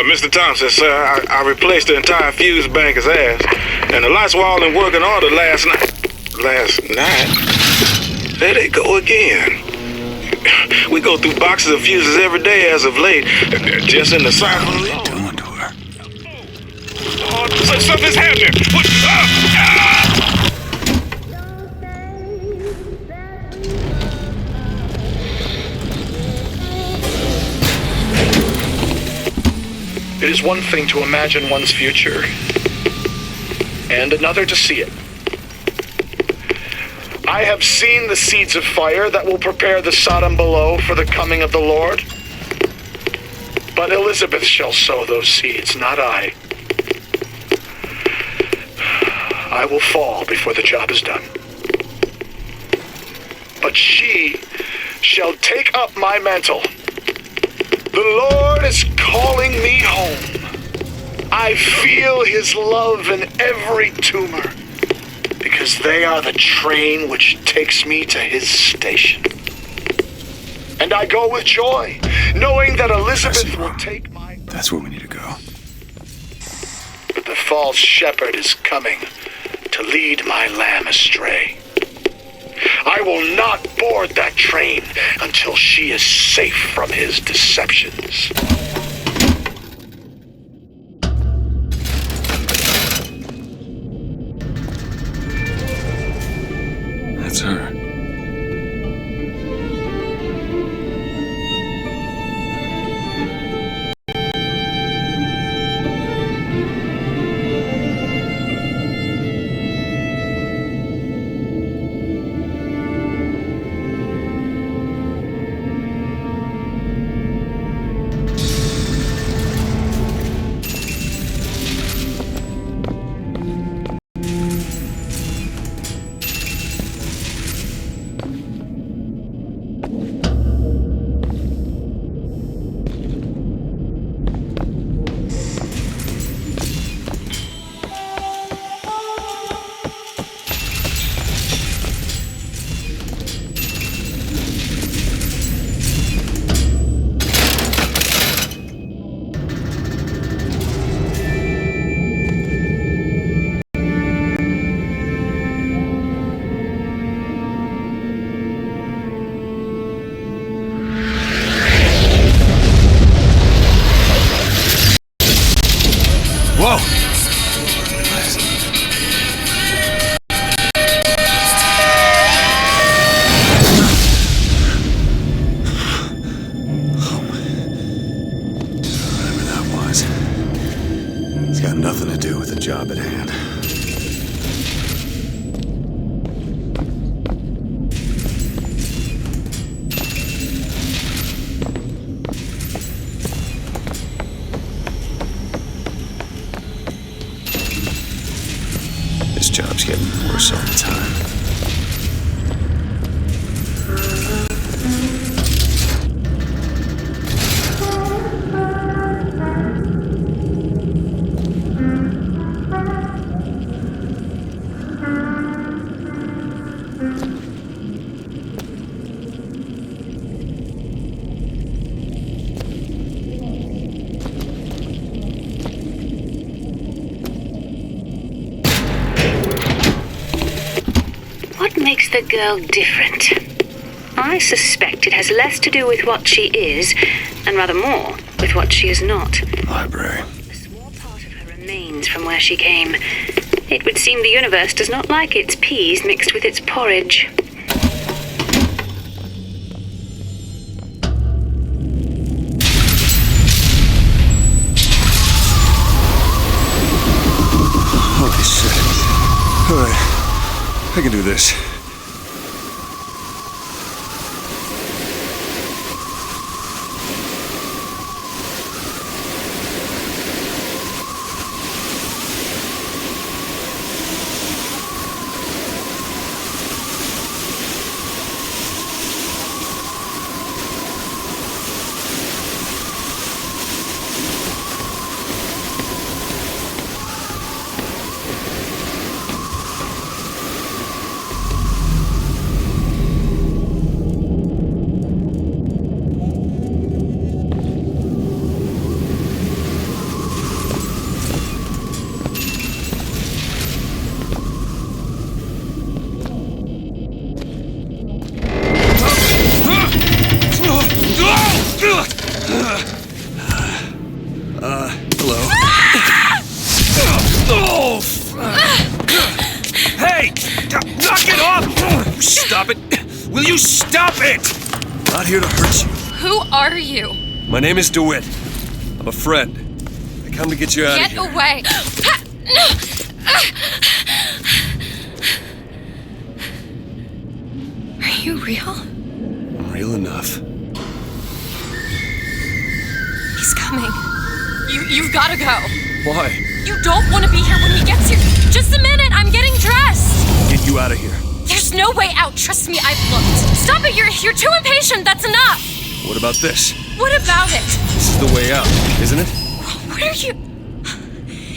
Mr. Thompson, sir, I replaced the entire fuse banker's ass, and the lights were all in working order last night. Last night? There they go again. We go through boxes of fuses every day as of late, just in the cycle alone. What are they doing to her? Oh, stuff is happening. What? It is one thing to imagine one's future, and another to see it. I have seen the seeds of fire that will prepare the Sodom below for the coming of the Lord. But Elizabeth shall sow those seeds, not I. I will fall before the job is done. But she shall take up my mantle. The Lord is calling me home. I feel his love in every tumor, because they are the train which takes me to his station. And I go with joy, knowing that Elizabeth will take my... That's where we need to go. But the false shepherd is coming to lead my lamb astray. I will not board that train until she is safe from his deceptions. That's her. Whoa! Whatever that was, it's got nothing to do with the job at hand. This job's getting worse all the time. What makes the girl different? I suspect it has less to do with what she is, and rather more with what she is not. Library. A small part of her remains from where she came. It would seem the universe does not like its peas mixed with its porridge. Holy shit. Alright. I can do this. stop it? Will you stop it? Not here to hurt you. Who are you? My name is DeWitt. I'm a friend. I come to get you out of Get here. away! Are you real? I'm real enough. He's coming. You've gotta go. Why? You don't want to be here when he gets here. Just a minute, I'm getting dressed. Get you out of here. There's no way out. Trust me, I've looked. Stop it, you're too impatient. That's enough. What about this? What about it? This is the way out, isn't it? What are you...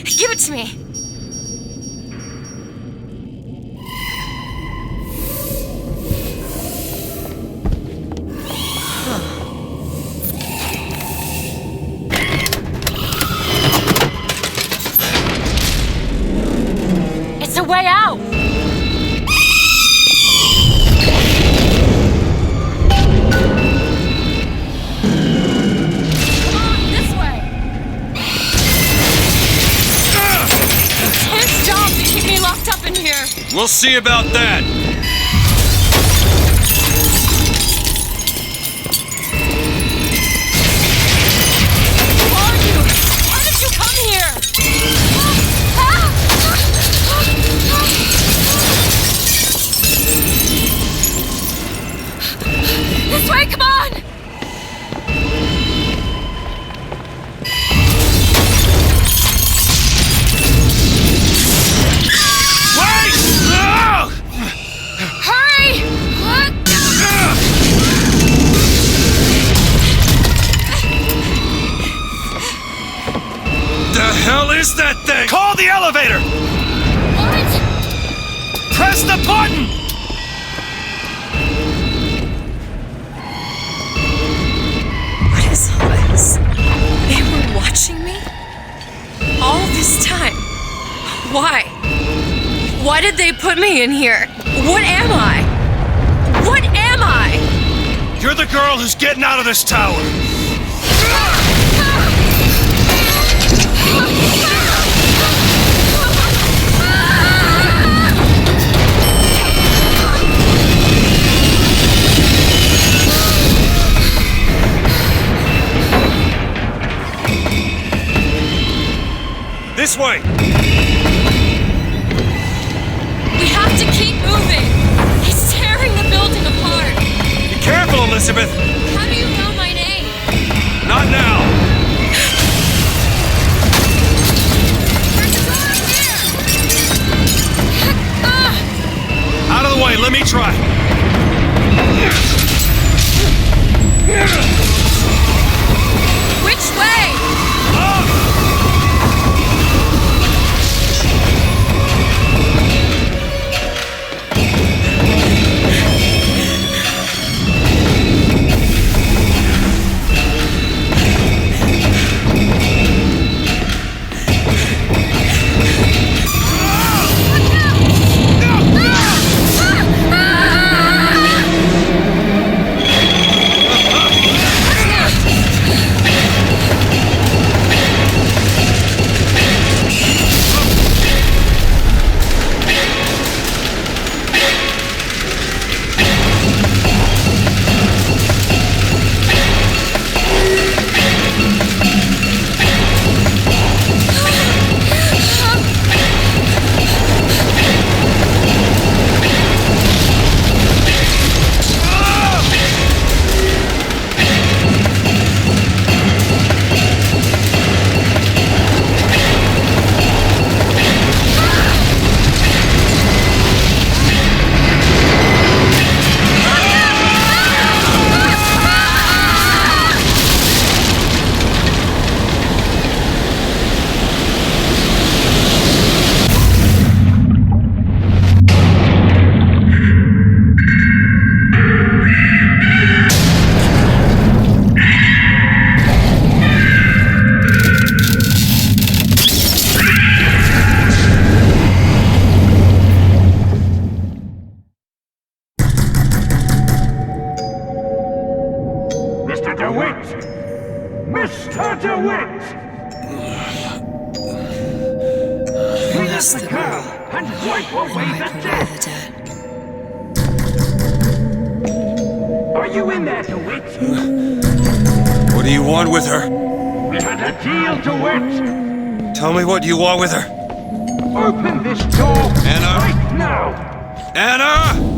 Give it to me. It's a way out. Come on, this way. It's his job to keep me locked up in here. We'll see about that. Who are you? Why did you come here? This way, come on! Wait! Hurry! The hell is that thing? Call the elevator! What? Press the button! What is all this? They were watching me? All this time? Why? Why did they put me in here? What am I? What am I? You're the girl who's getting out of this tower! This way! We have to keep moving. He's tearing the building apart. Be careful, Elizabeth! How do you know my name? Not now! There's a door up there. Out of the way, let me try. Which way? Mr. DeWitt! Clean up the girl and wipe away the debt! Are you in there, DeWitt? What do you want with her? We had a deal, DeWitt! Tell me what you want with her. Open this door Anna? right now! Anna!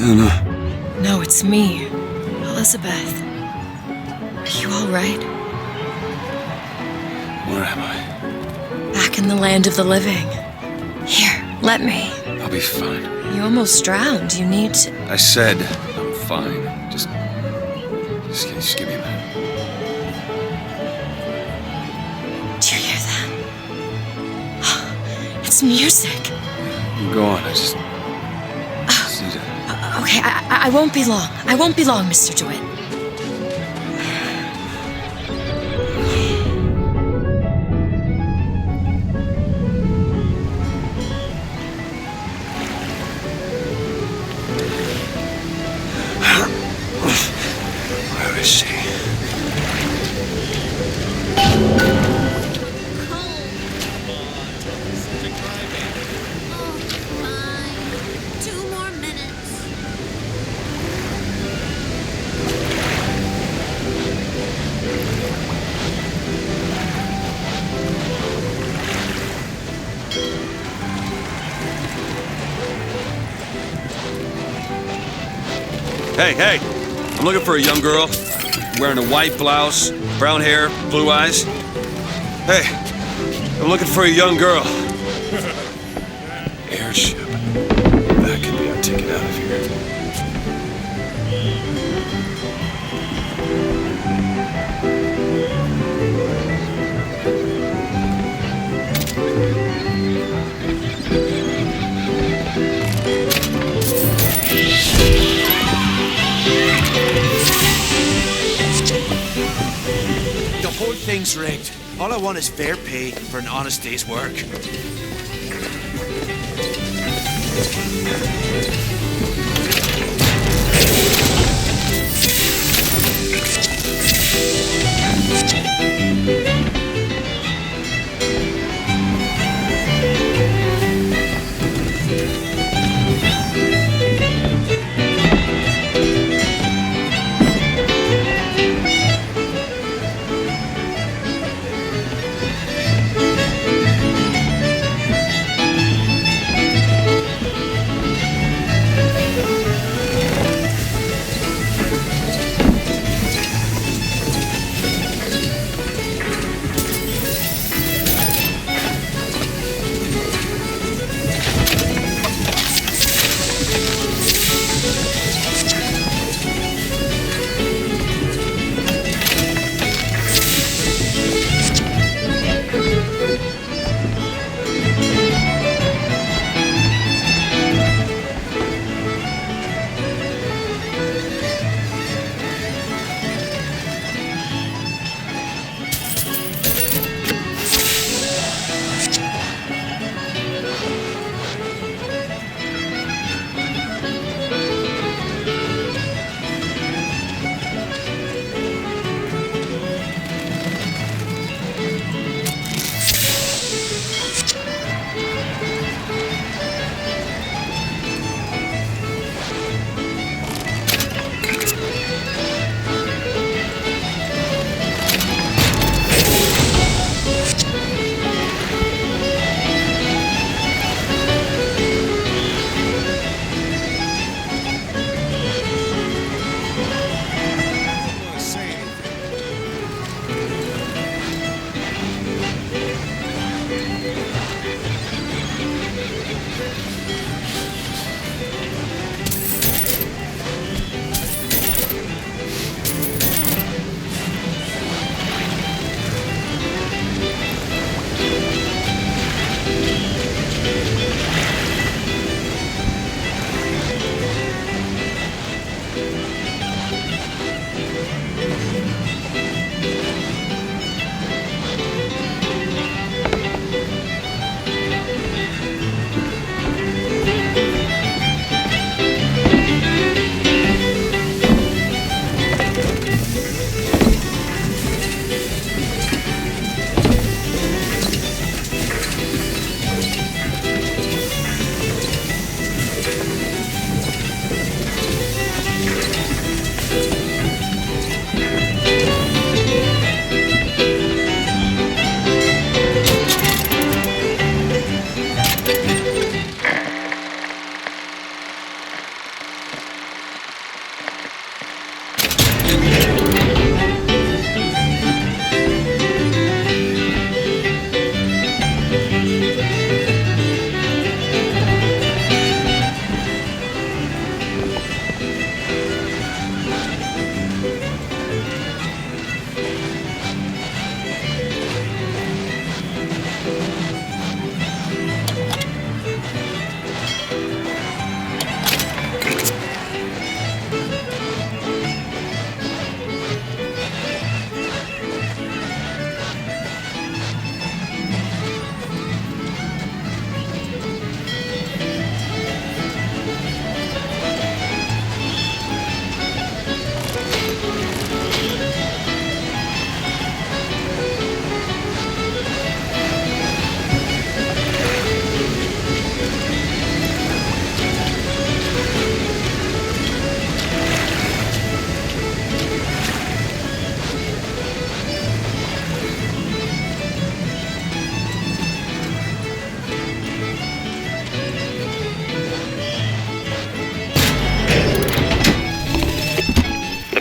Anna. No, it's me, Elizabeth. Are you all right? Where am I? Back in the land of the living. Here, let me. I'll be fine. You almost drowned. You need to... I said I'm fine. Just give me a minute. Do you hear that? It's music. You go on. I just need to... Okay, I won't be long. I won't be long, Mr. DeWitt. Where is she? Hey, I'm looking for a young girl, wearing a white blouse, brown hair, blue eyes. Hey, I'm looking for a young girl. Airship. That could be our ticket out of here. The whole thing's rigged. All I want is fair pay for an honest day's work.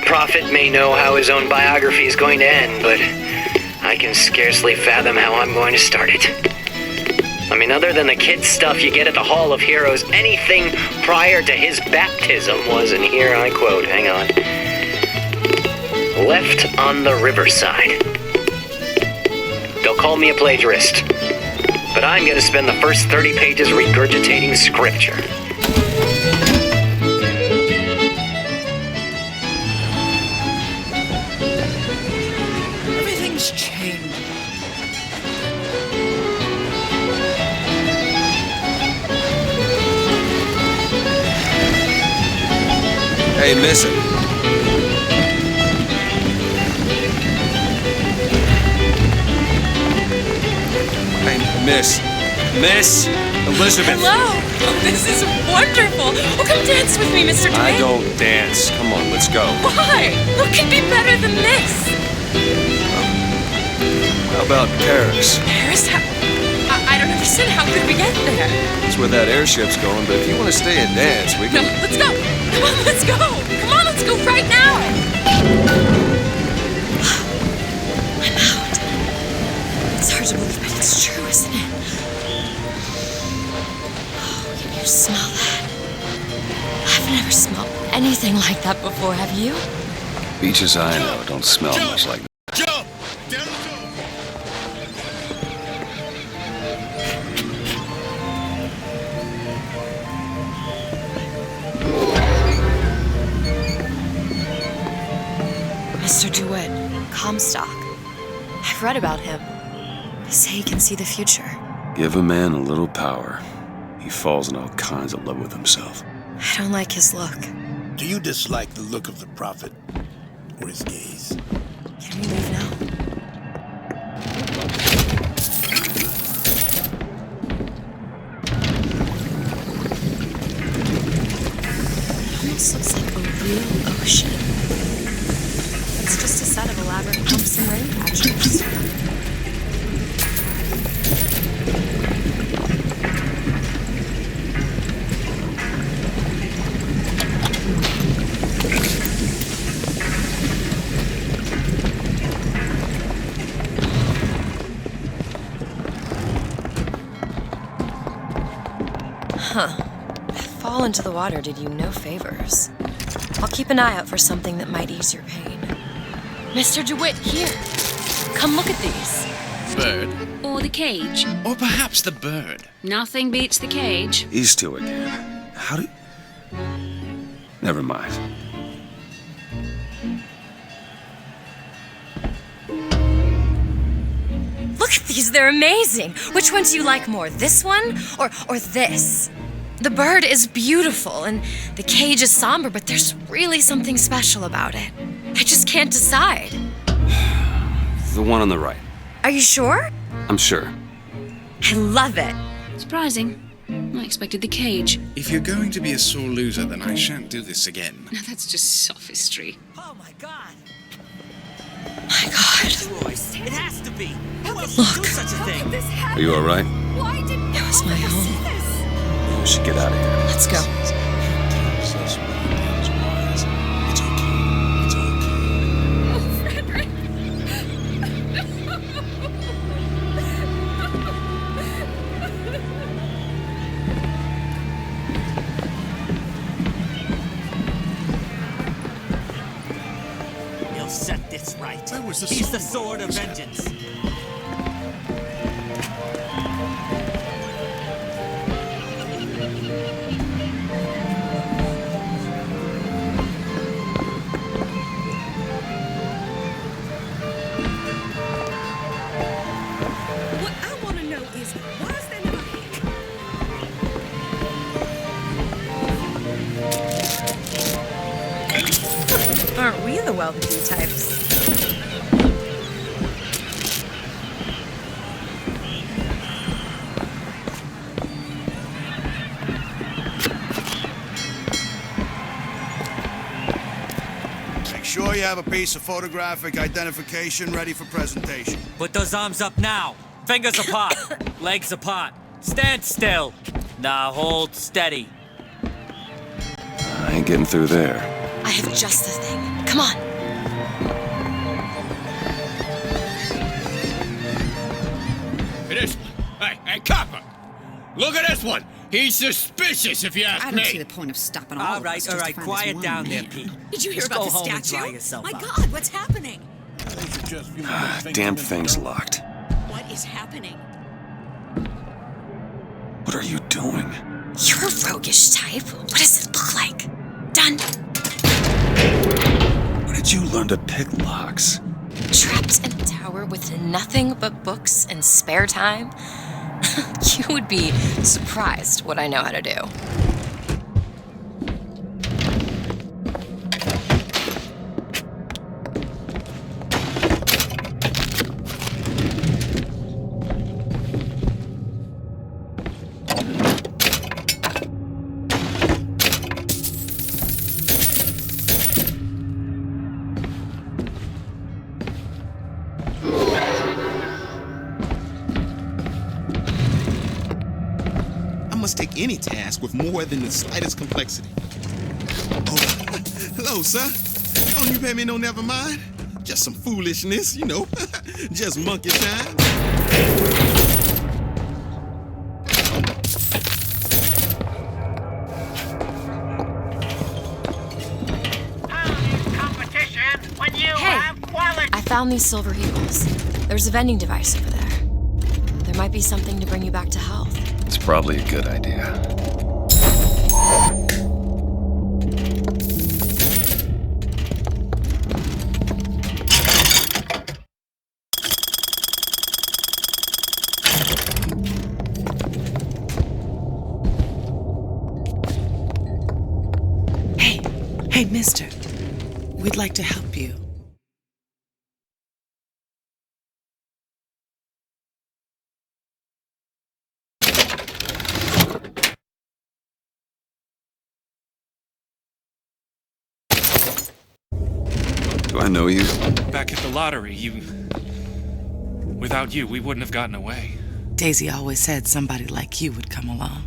prophet may know how his own biography is going to end, but I can scarcely fathom how I'm going to start it. I mean, other than the kid stuff you get at the Hall of Heroes, anything prior to his baptism was, and here I quote, hang on, left on the riverside. They'll call me a plagiarist, but I'm going to spend the first 30 pages regurgitating scripture. Everything's changed. Hey, miss it. Hey, Miss Elizabeth. Hello. Oh, this is wonderful. Oh, come dance with me, Mr. DeWitt. I don't dance. Come on, let's go. Why? What could be better than this? How about Paris? Paris? I don't understand. How could we get there? That's where that airship's going, but if you want to stay and dance, we No, can... let's go. Come on, let's go. Come on, let's go right now. I'm out. It's hard to believe, but it's true, isn't it? Oh, can you smell that? I've never smelled anything like that before, have you? Beaches I know don't smell much like that. Jump! Down the Mr. DeWitt, Comstock. I've read about him. They say he can see the future. Give a man a little power, he falls in all kinds of love with himself. I don't like his look. Do you dislike the look of the prophet or his gaze? Can we leave now? It almost looks like a real ocean. It's just a set of elaborate pumps and rain catchers. Huh. That fall into the water did you no favors. I'll keep an eye out for something that might ease your pain. Mr. DeWitt, here. Come look at these. Bird? Or the cage. Or perhaps the bird. Nothing beats the cage. These two again. How do... Never mind. Look at these, they're amazing. Which one do you like more, this one or this? The bird is beautiful and the cage is somber, but there's really something special about it. I just can't decide. The one on the right. Are you sure? I'm sure. I love it. Surprising. I expected the cage. If you're going to be a sore loser, then I shan't do this again. Now that's just sophistry. Oh my God! My God. Royce, it has to be. Who else Look. would do such a thing? Are you all right? It was my home. We should get out of here. Let's go. It's okay. It's okay. Oh, Frederick. He'll set this right. He's the sword of vengeance. What I want to know is, why is there never... Aren't we the well-to-do types? Make sure you have a piece of photographic identification ready for presentation. Put those arms up now. Fingers apart. Legs apart. Stand still. Now hold steady. I ain't getting through there. I have just the thing. Come on. This one. Hey, copper! Look at this one! He's suspicious, if you ask I me! don't see the point of stopping all of us All just right, to find quiet this down one there, man. Pete. Did you hear Just about go the home and statue? dry yourself My out. God, what's happening? Damn thing's locked. What is happening? What are you doing? You're a roguish type. What does it look like? Done. Where did you learn to pick locks? Trapped in a tower with nothing but books and spare time? You would be surprised what I know how to do. Take any task with more than the slightest complexity. Oh, hello, sir. Don't you pay me no never mind? Just some foolishness, you know. Just monkey shine. I found these silver eagles. There's a vending device over there. There might be something to bring you back to health. It's probably a good idea. Hey, mister. We'd like to help you. Do I know you? Back at the lottery, without you, we wouldn't have gotten away. Daisy always said somebody like you would come along.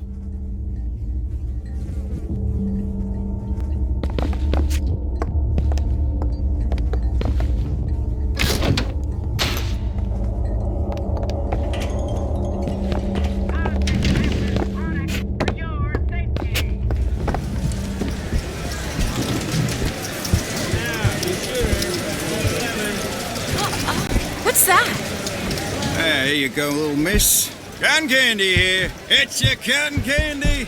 What's that? There you go, little miss. Cotton candy here. It's your cotton candy.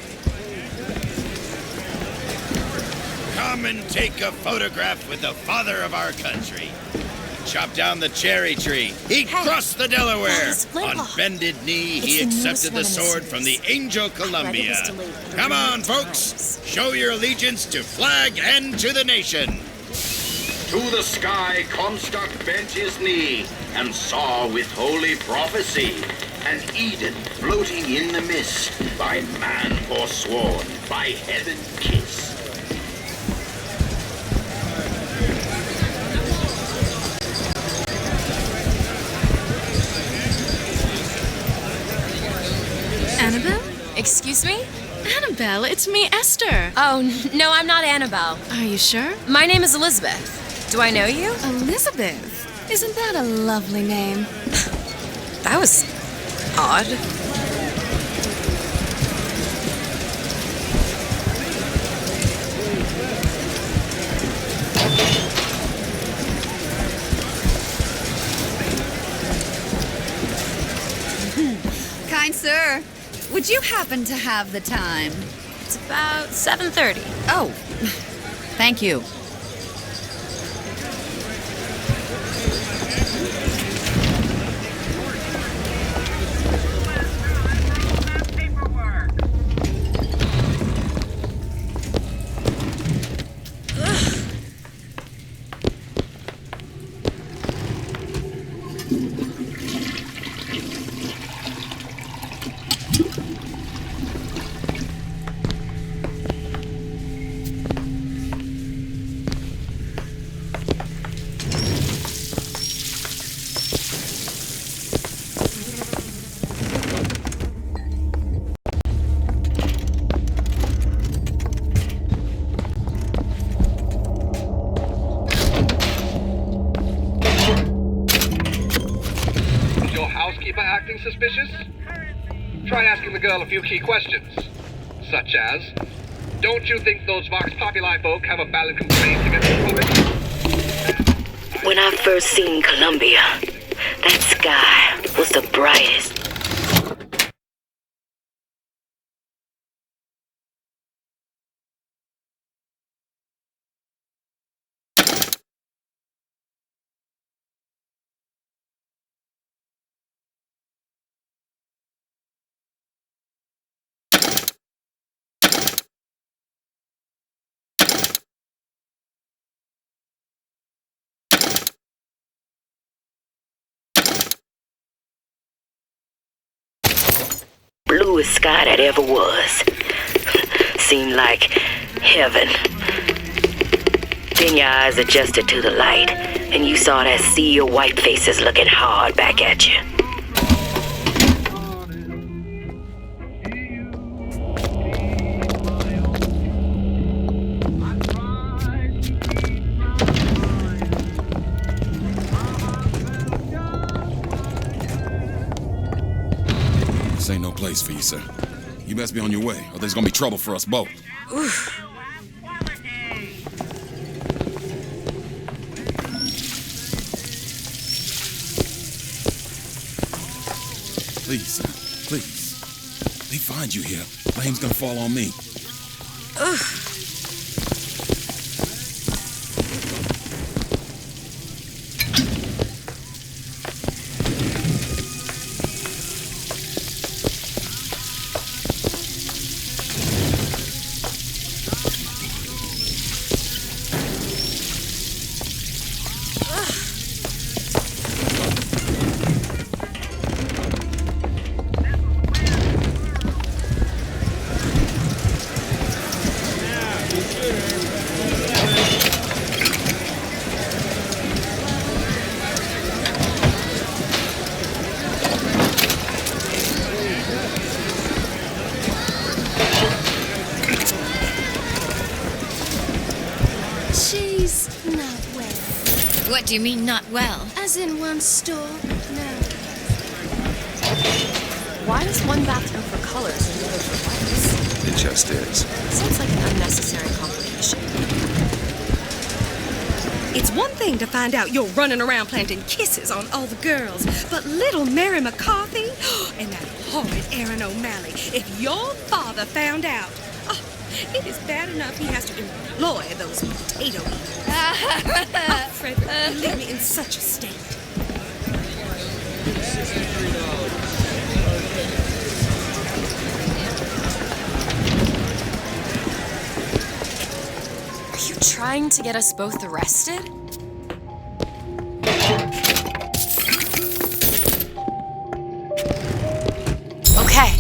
Come and take a photograph with the father of our country. Chop down the cherry tree. He crossed the Delaware. On bended knee, he accepted the sword from the Angel Columbia. Come on, folks. Show your allegiance to flag and to the nation. To the sky Comstock bent his knee and saw with holy prophecy an Eden floating in the mist, by man forsworn, by heaven kissed. Annabelle? Excuse me? Annabelle, it's me, Esther. Oh, no, I'm not Annabelle. Are you sure? My name is Elizabeth. Do I know you? Elizabeth? Isn't that a lovely name? That was odd. Kind sir, would you happen to have the time? It's about 7:30. Oh, thank you. anything suspicious? Try asking the girl a few key questions, such as, don't you think those Vox Populi folk have a valid complaint against the prophet? When I first seen Columbia, that sky was the brightest. Bluest sky that ever was. Seemed like heaven. Then your eyes adjusted to the light, and you saw that sea of white faces looking hard back at you. This ain't no place for you, sir. You best be on your way, or there's gonna be trouble for us both. Oof. Please, sir. Please. They find you here. Blame's gonna fall on me. Ugh. She's not well. What do you mean, not well? As in one store? No. Why is one bathroom for colors and the other for whites? It just is. Sounds like an unnecessary complication. It's one thing to find out you're running around planting kisses on all the girls, but little Mary McCarthy and that horrid Aaron O'Malley, if your father found out, it is bad enough he has to employ those potato eaters. Oh, Frederick, you leave me in such a state. Are you trying to get us both arrested? Okay.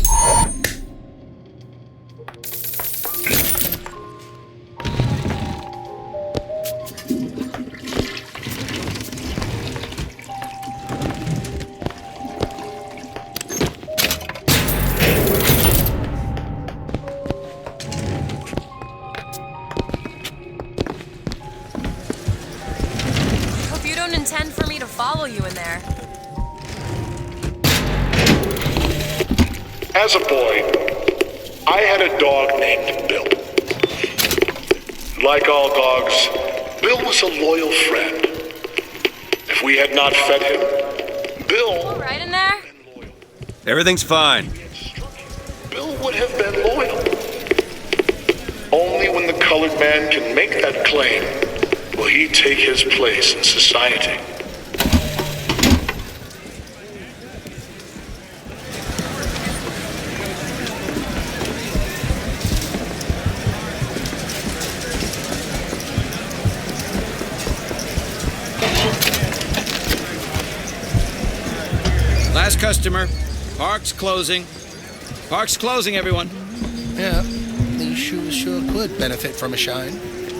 Intend for me to follow you in there. As a boy, I had a dog named Bill. Like all dogs, Bill was a loyal friend. If we had not fed him, Bill... All right in there? Everything's fine. Bill would have been loyal. Only when the colored man can make that claim will he take his place in society. Last customer. Park's closing. Park's closing, everyone. Yeah, these shoes sure could benefit from a shine.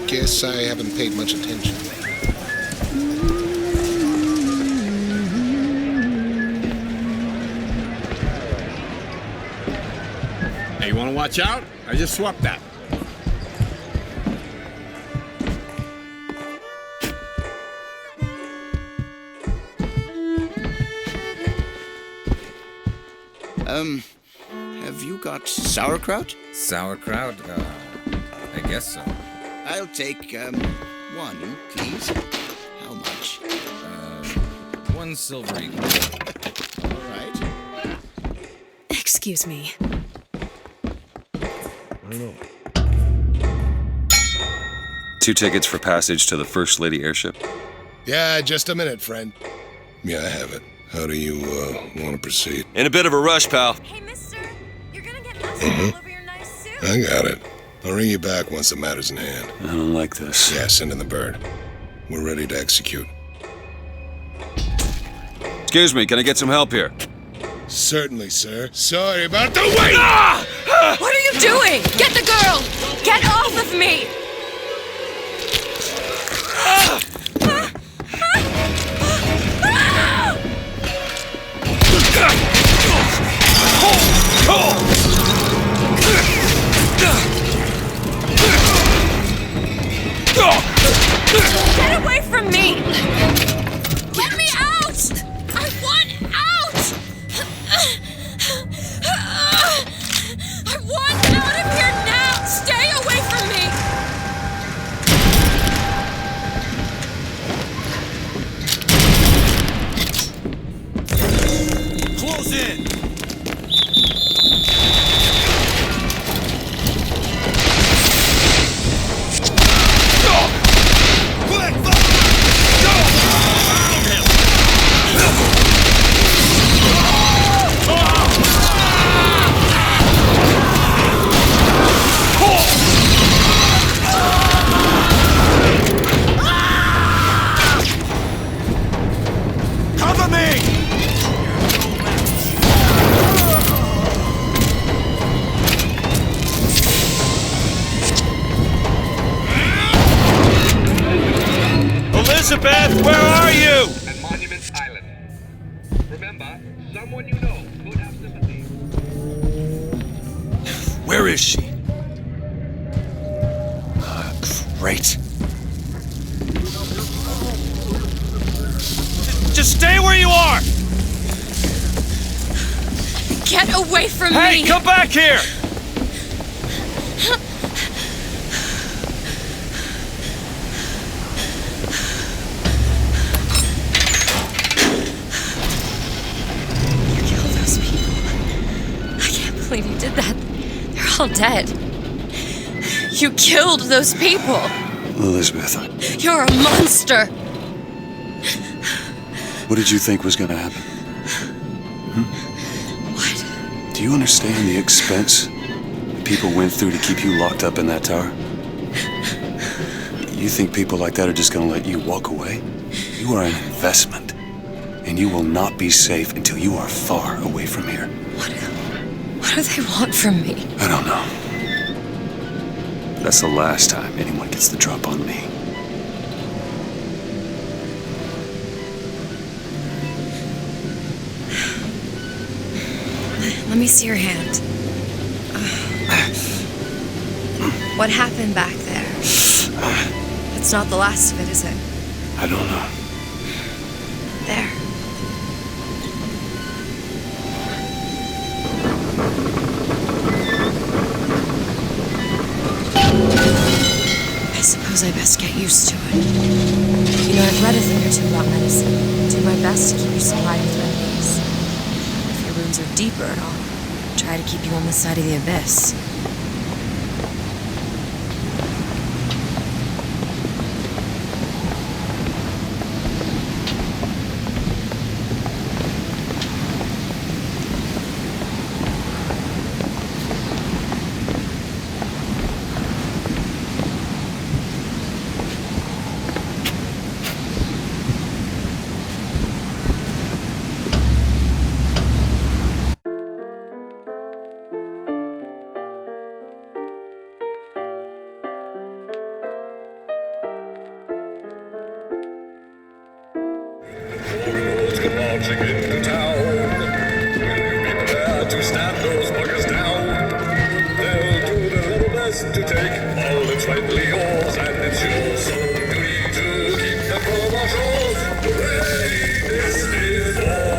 Guess I haven't paid much attention. Hey, you want to watch out? I just swapped that. Have you got sauerkraut? Sauerkraut? I guess so. I'll take, one, please. How much? 1 silver eagle. All right. Excuse me. I don't know. 2 tickets for passage to the First Lady airship. Yeah, just a minute, friend. Yeah, I have it. How do you, want to proceed? In a bit of a rush, pal. Hey, mister, you're gonna get mustard all over your nice suit. I got it. I'll ring you back once the matter's in hand. I don't like this. Yeah, send in the bird. We're ready to execute. Excuse me, can I get some help here? Certainly, sir. Sorry about the wait! What are you doing? Get the girl! Get off of me! Get away from me! Get me out! I want out! I want out of here now! Stay away from me! Close in! Cover me! Elizabeth, where are you? And Monument Island. Remember, someone you know could have sympathy. Where is she? Great. Just stay where you are! Get away from me! Hey, come back here! You killed those people. I can't believe you did that. They're all dead. You killed those people. Elizabeth, You're a monster. what did you think was gonna happen? What? Do you understand the expense people went through to keep you locked up in that tower? You think people like that are just gonna let you walk away? You are an investment, and you will not be safe until you are far away from here. What do they want from me? I don't know. That's the last time anyone gets the drop on me. Let me see your hand. What happened back there? It's not the last of it, is it? I don't know. There. I suppose I best get used to it. You know, I've read a thing or two about medicine. Do my best to keep you supplied with remedies. If your wounds are deeper, I'll try to keep you on this side of the abyss. Marching into town. Will you be prepared to stand those buggers down? They'll do their level best to take all that's rightfully yours, and it's your sole duty to keep them from our shores. Hooray, this is war.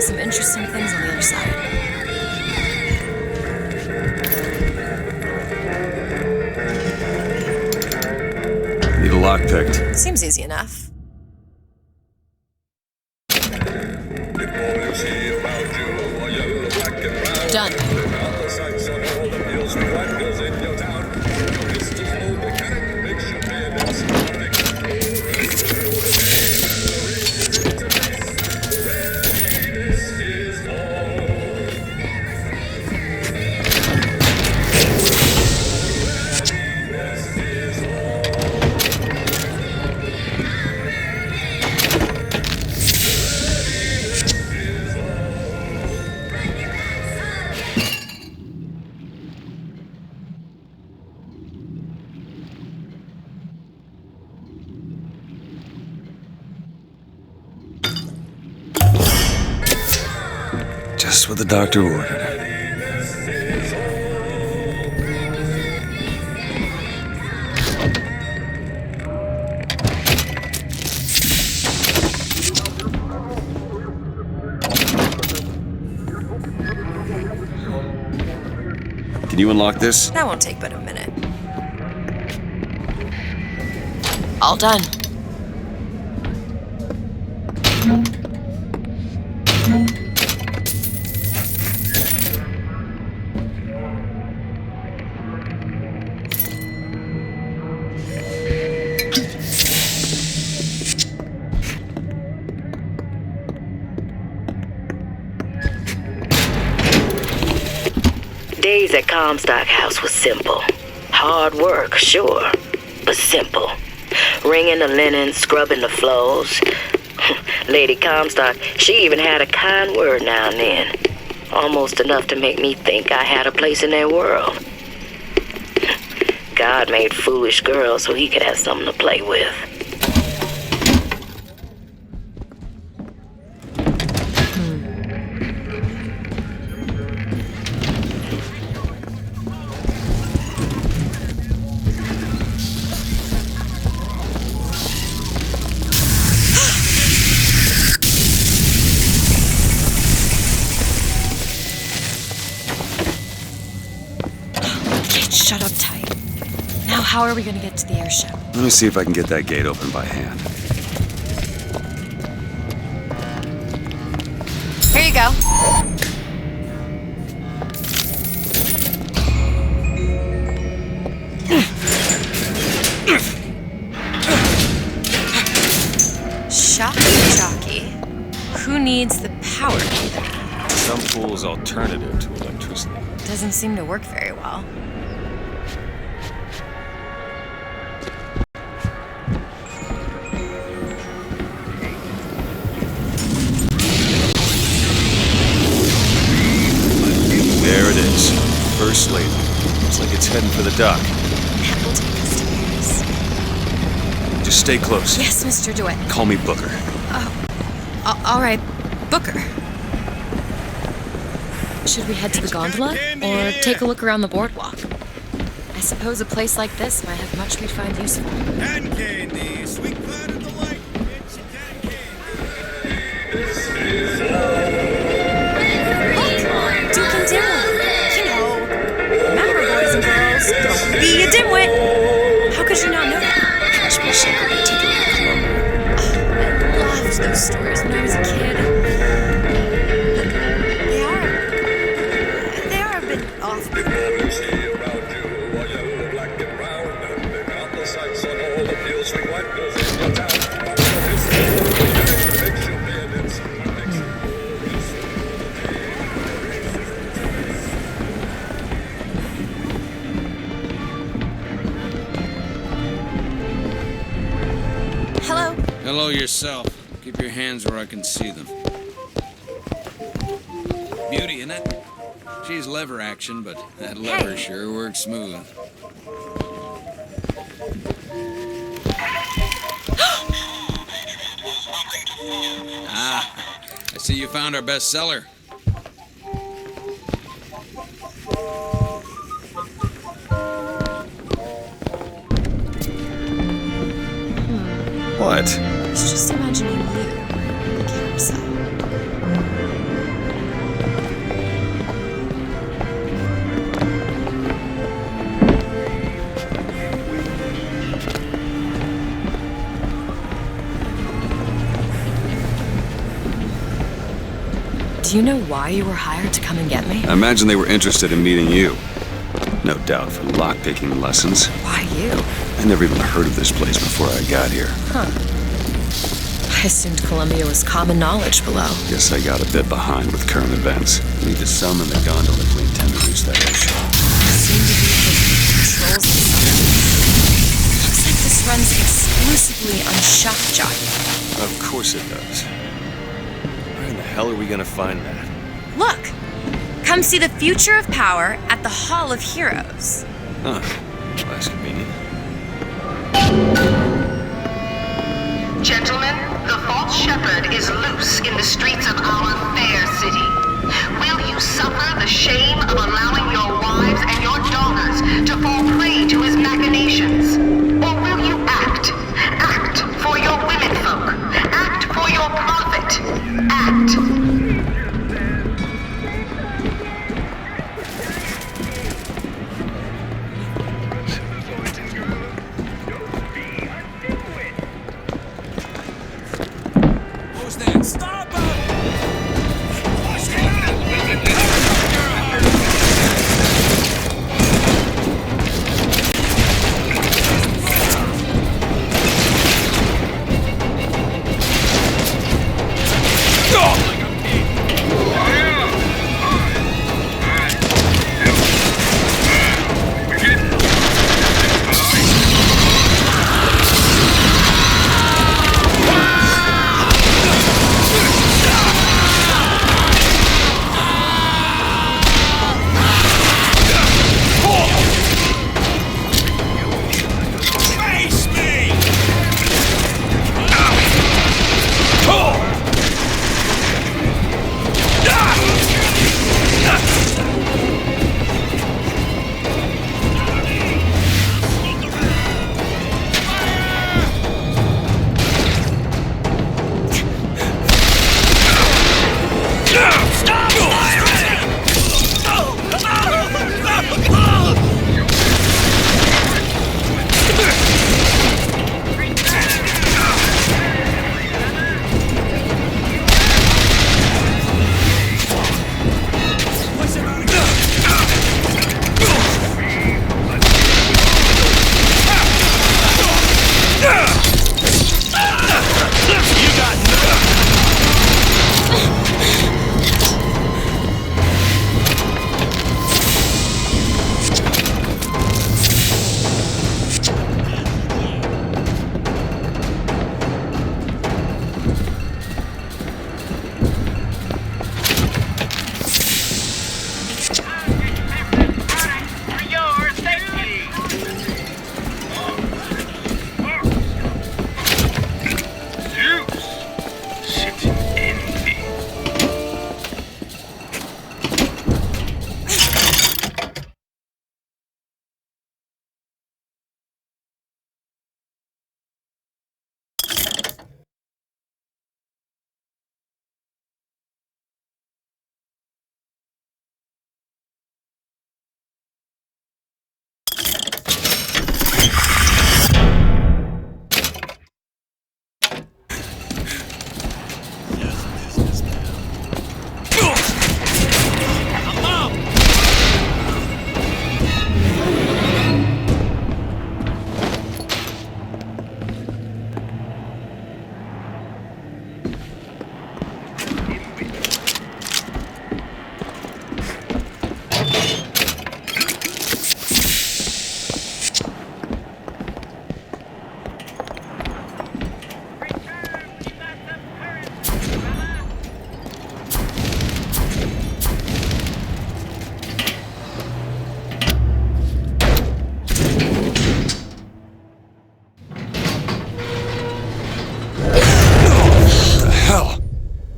some interesting things on the other side. Need a lock picked. Seems easy enough. Done. Just what the doctor ordered. Can you unlock this? That won't take but a minute. All done. Days at Comstock House was simple. Hard work, sure, but simple. Wringing the linen, scrubbing the floors. Lady Comstock, she even had a kind word now and then. Almost enough to make me think I had a place in their world. God made foolish girls so he could have something to play with. Shut up tight. Now how are we gonna get to the airship? Let me see if I can get that gate open by hand. Here you go. Shocky. Who needs the power key? Some fool's alternative to electricity. Doesn't seem to work very well. There it is. First lady. Looks like it's heading for the dock. That will take us to Paris. Just stay close. Yes, Mr. DeWitt. Call me Booker. All right, Booker. Should we head to the gondola or take a look around the boardwalk? I suppose a place like this might have much we'd find useful. Cotton candy, sweet cloud of delight. It's cotton candy. Look, Duke and Dimwit. You know, remember, boys and girls, don't be a dimwit. How could you not know that? Must be something particularly Colombian. I loved those stories when I was a kid. They are a bit off. Hello. Hello yourself. Keep your hands where I can see them. Beauty, isn't it? She's lever action, but that lever sure works smooth. I see you found our bestseller. What? I was just imagining you in the carousel. Do you know why you were hired to come and get me? I imagine they were interested in meeting you. No doubt for lockpicking lessons. Why you? I never even heard of this place before I got here. Huh. I assumed Columbia was common knowledge below. Guess I got a bit behind with current events. Need to summon the gondola if we intend to reach that ocean. Seem to be the controls of something. Looks like this runs exclusively on shock jockey. Of course it does. Where in the hell are we gonna find that? Look! Come see the future of power at the Hall of Heroes. Huh. Well, that's convenient. Gentlemen, the false shepherd is loose in the streets of our fair city. Will you suffer the shame of allowing your wives and your daughters to fall prey to his machinations? Or will you act? Act for your womenfolk. Act for your profit. Act.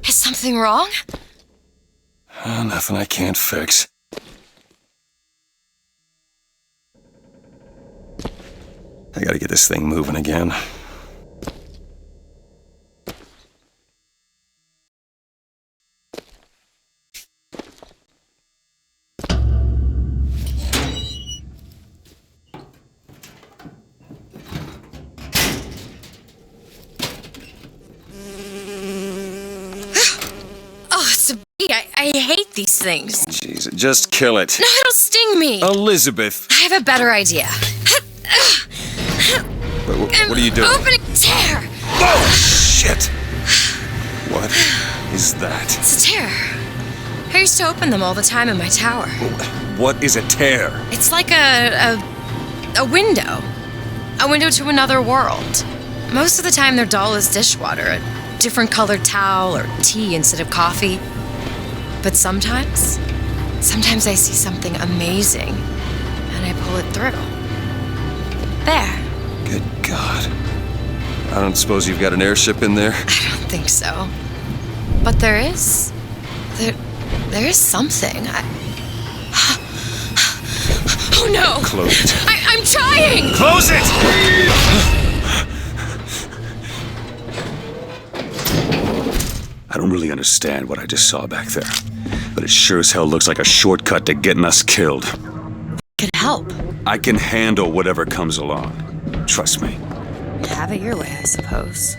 Something wrong? Nothing I can't fix. I gotta get this thing moving again. these things. Jeez, just kill it. No, it'll sting me. Elizabeth. I have a better idea. What are you doing? Opening tear. Oh, shit. What is that? It's a tear. I used to open them all the time in my tower. What is a tear? It's like a window. A window to another world. Most of the time they're dull as dishwater, a different colored towel or tea instead of coffee. But sometimes I see something amazing and I pull it through. There. Good God. I don't suppose you've got an airship in there? I don't think so. But there is. There is something. Oh no! Close it. I'm trying! Close it! I don't really understand what I just saw back there, but it sure as hell looks like a shortcut to getting us killed. Could help. I can handle whatever comes along. Trust me. Have it your way, I suppose.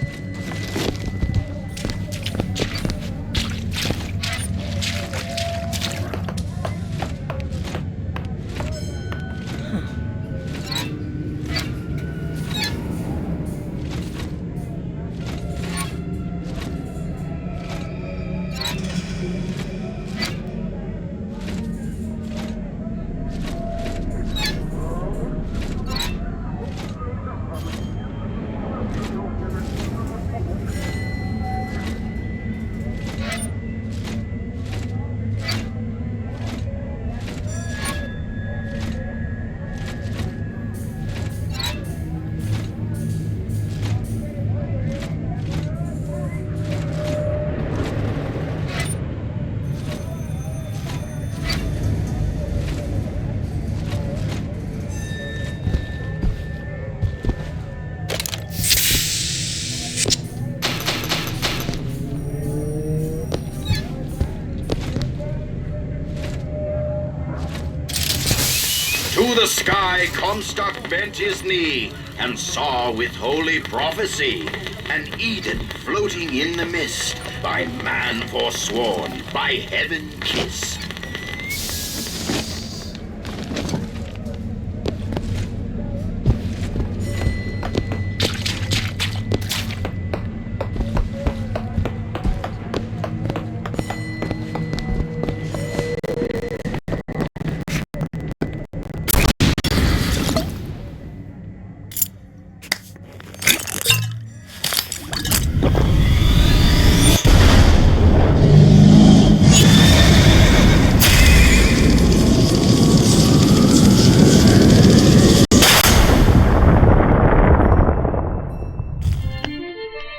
To the sky Comstock bent his knee and saw with holy prophecy an Eden floating in the mist, by man forsworn, by heaven kissed.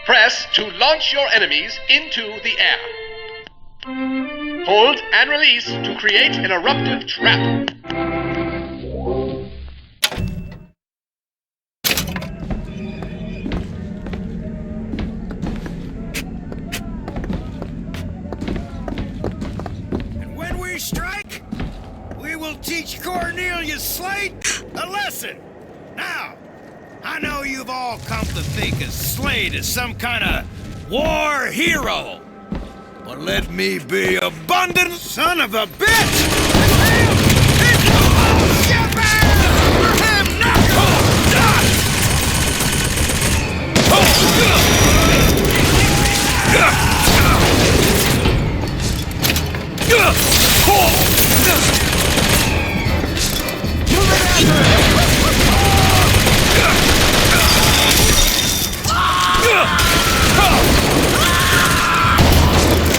Press to launch your enemies into the air. Hold and release to create an eruptive trap. And when we strike, we will teach Cornelius Slate a lesson. Now, I know you've all come to think of Slade as some kind of war hero. But let me be abundant son of a bitch!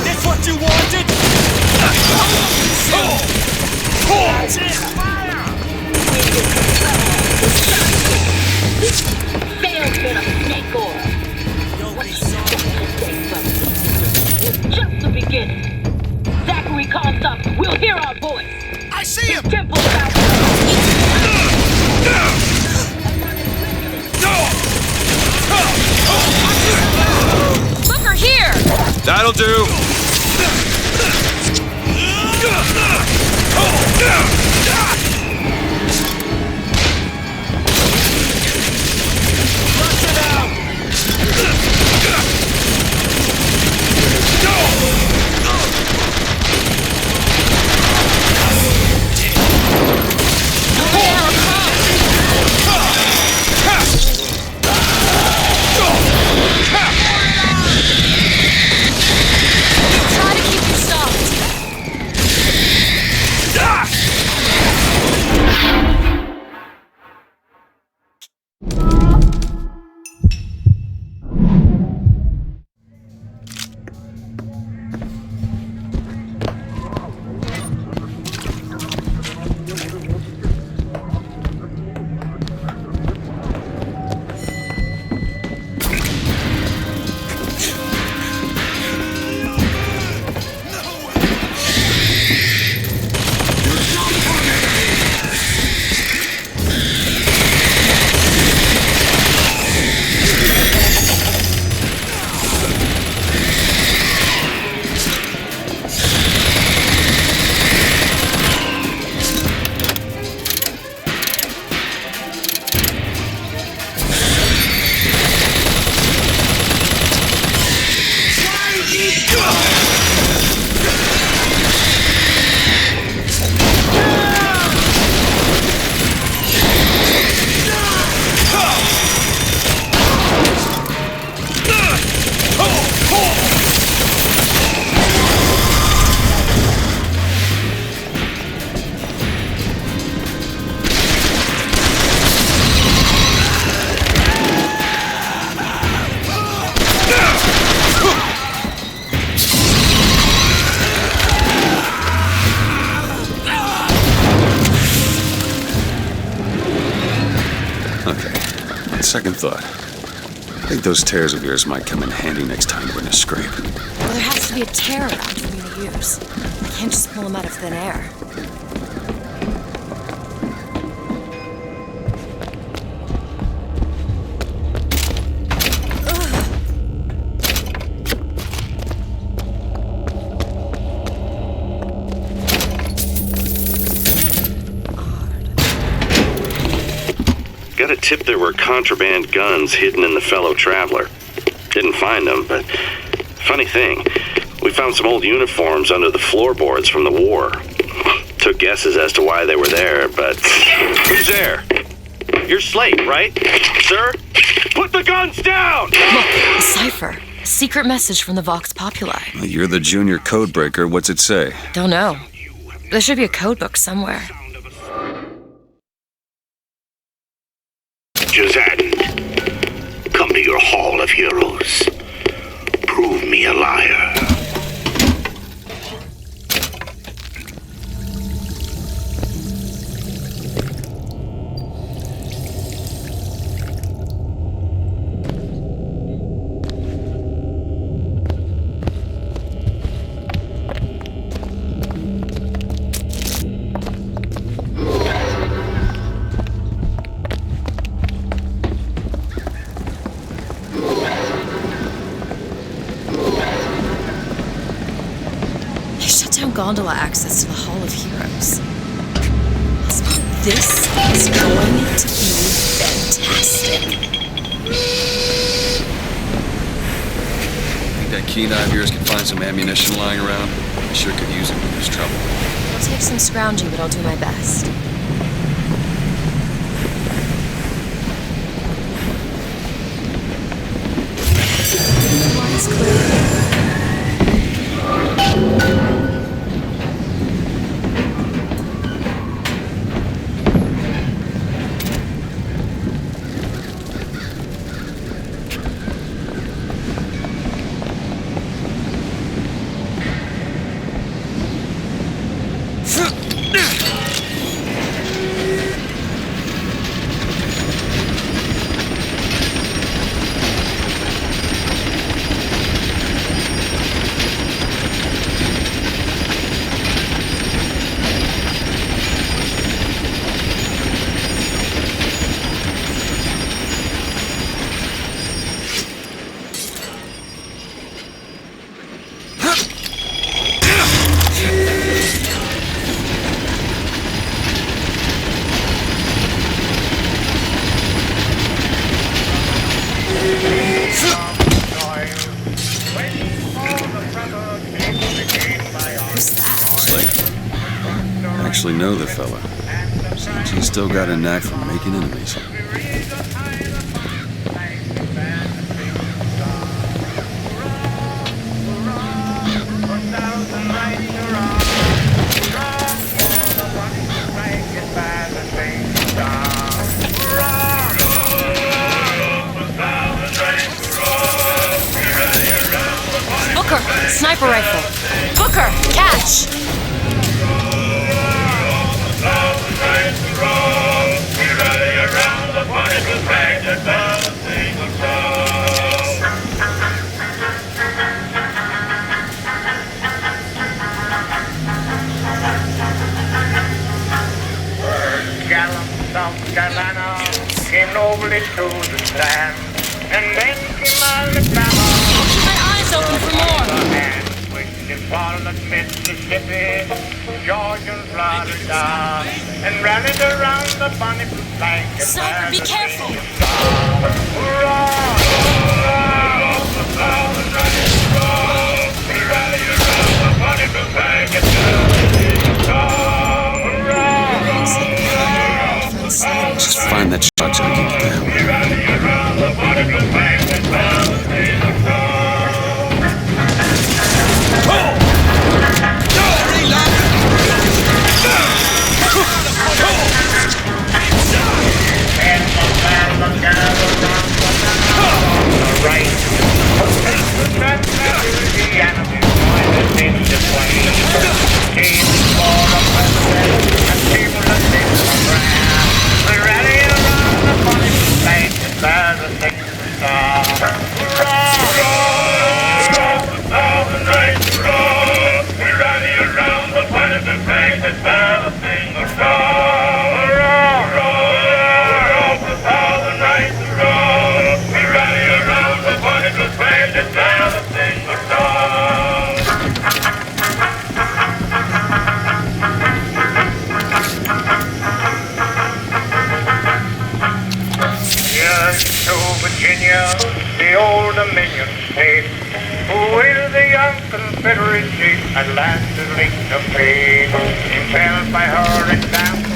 That's what you wanted? Just the beginning. Zachary Comstock will hear our voice. I see him! Temple about Booker, here! That'll do. Okay. On second thought, I think those tears of yours might come in handy next time we're in a scrape. Well, there has to be a tear around for me to use. I can't just pull them out of thin air. Got a tip there were contraband guns hidden in the fellow traveler. Didn't find them, but funny thing, we found some old uniforms under the floorboards from the war. Took guesses as to why they were there, but... Who's there? You're Slate, right? Sir? Put the guns down! Look, a cipher. A secret message from the Vox Populi. Well, you're the junior codebreaker. What's it say? Don't know. There should be a code book somewhere. Jazan, come to your Hall of Heroes. Prove me a liar. Gondola access to the Hall of Heroes. This is going to be fantastic. Think that keen eye of yours can find some ammunition lying around? I sure could use it when there's trouble. It'll take some scrounging, but I'll do my best. Line's clear. Actually know the fella. Seems he's still got a knack for making enemies. Booker, sniper rifle. Booker, catch! Came nobly to the stand, and then came Alabama. Keep my eyes open for more. And when they followed Mississippi, Georgia and Florida, and rallied around the bonny blue flag. Sniper, be careful! Hurrah! Hurrah! We rally around the bonny blue flag and Just find that shot's gonna keep it down. Right. bandits have a single song. Hurrah, hurrah, for 1,000 nights to roll. We rally around the bunny, 'cause bandits have a single song. Yes, to Virginia, the old Dominion state, with the young Confederacy at last is linked of fate. Impelled by her example,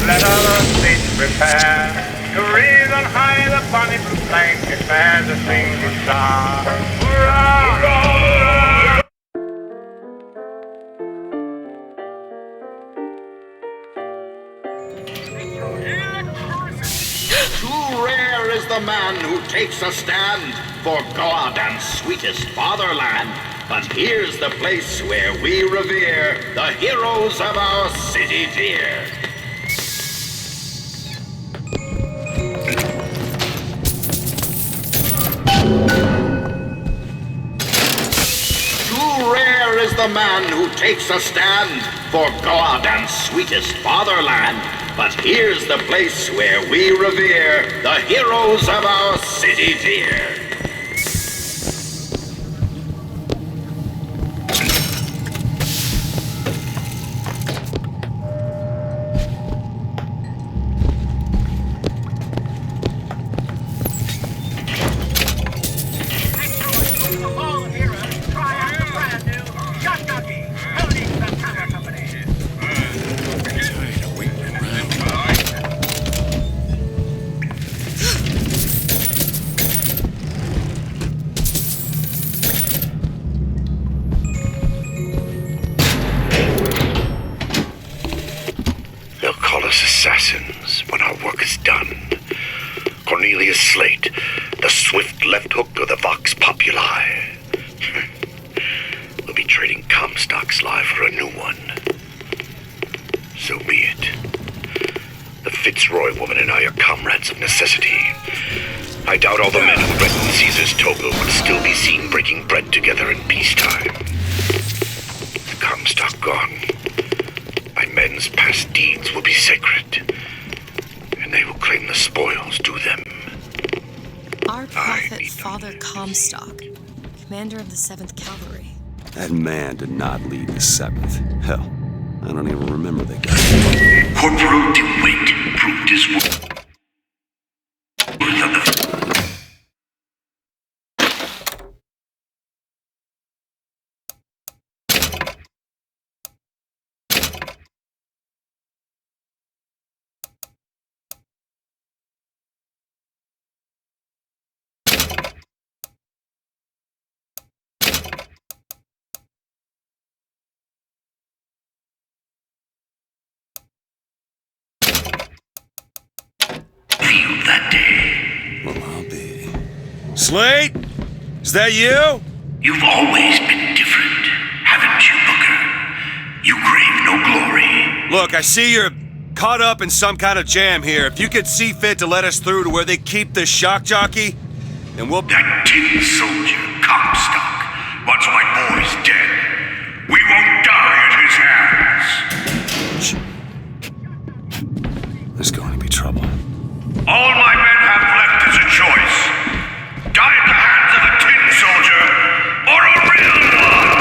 let other states prepare to raise on high the bonny blue flag as a single star. Hurrah! Hurrah! Too rare is the man who takes a stand for God and sweetest fatherland. But here's the place where we revere the heroes of our city dear. Too rare is the man who takes a stand for God and sweetest fatherland. But here's the place where we revere the heroes of our city dear. Assassins when our work is done. Cornelius Slate, the swift left hook of the Vox Populi. We'll be trading Comstock's life for a new one. So be it. The Fitzroy woman and I are comrades of necessity. I doubt all the men who read Caesar's toga would still be seen breaking bread together in peacetime. The Comstock gone, my men's past deeds will be sacred, and they will claim the spoils due them. Our prophet, Father Comstock, commander of the 7th Cavalry. That man did not lead the 7th. Hell, I don't even remember the guy. Corporal DeWitt proved his worth on the... that day. Well, I'll be. Slate? Is that you? You've always been different, haven't you, Booker? You crave no glory. Look, I see you're caught up in some kind of jam here. If you could see fit to let us through to where they keep the shock jockey, then we'll... That tin soldier, Comstock, wants my boys dead. We won't die at his hands. There's going to be trouble. All my men have left is a choice. Die at the hands of a tin soldier, or a real one!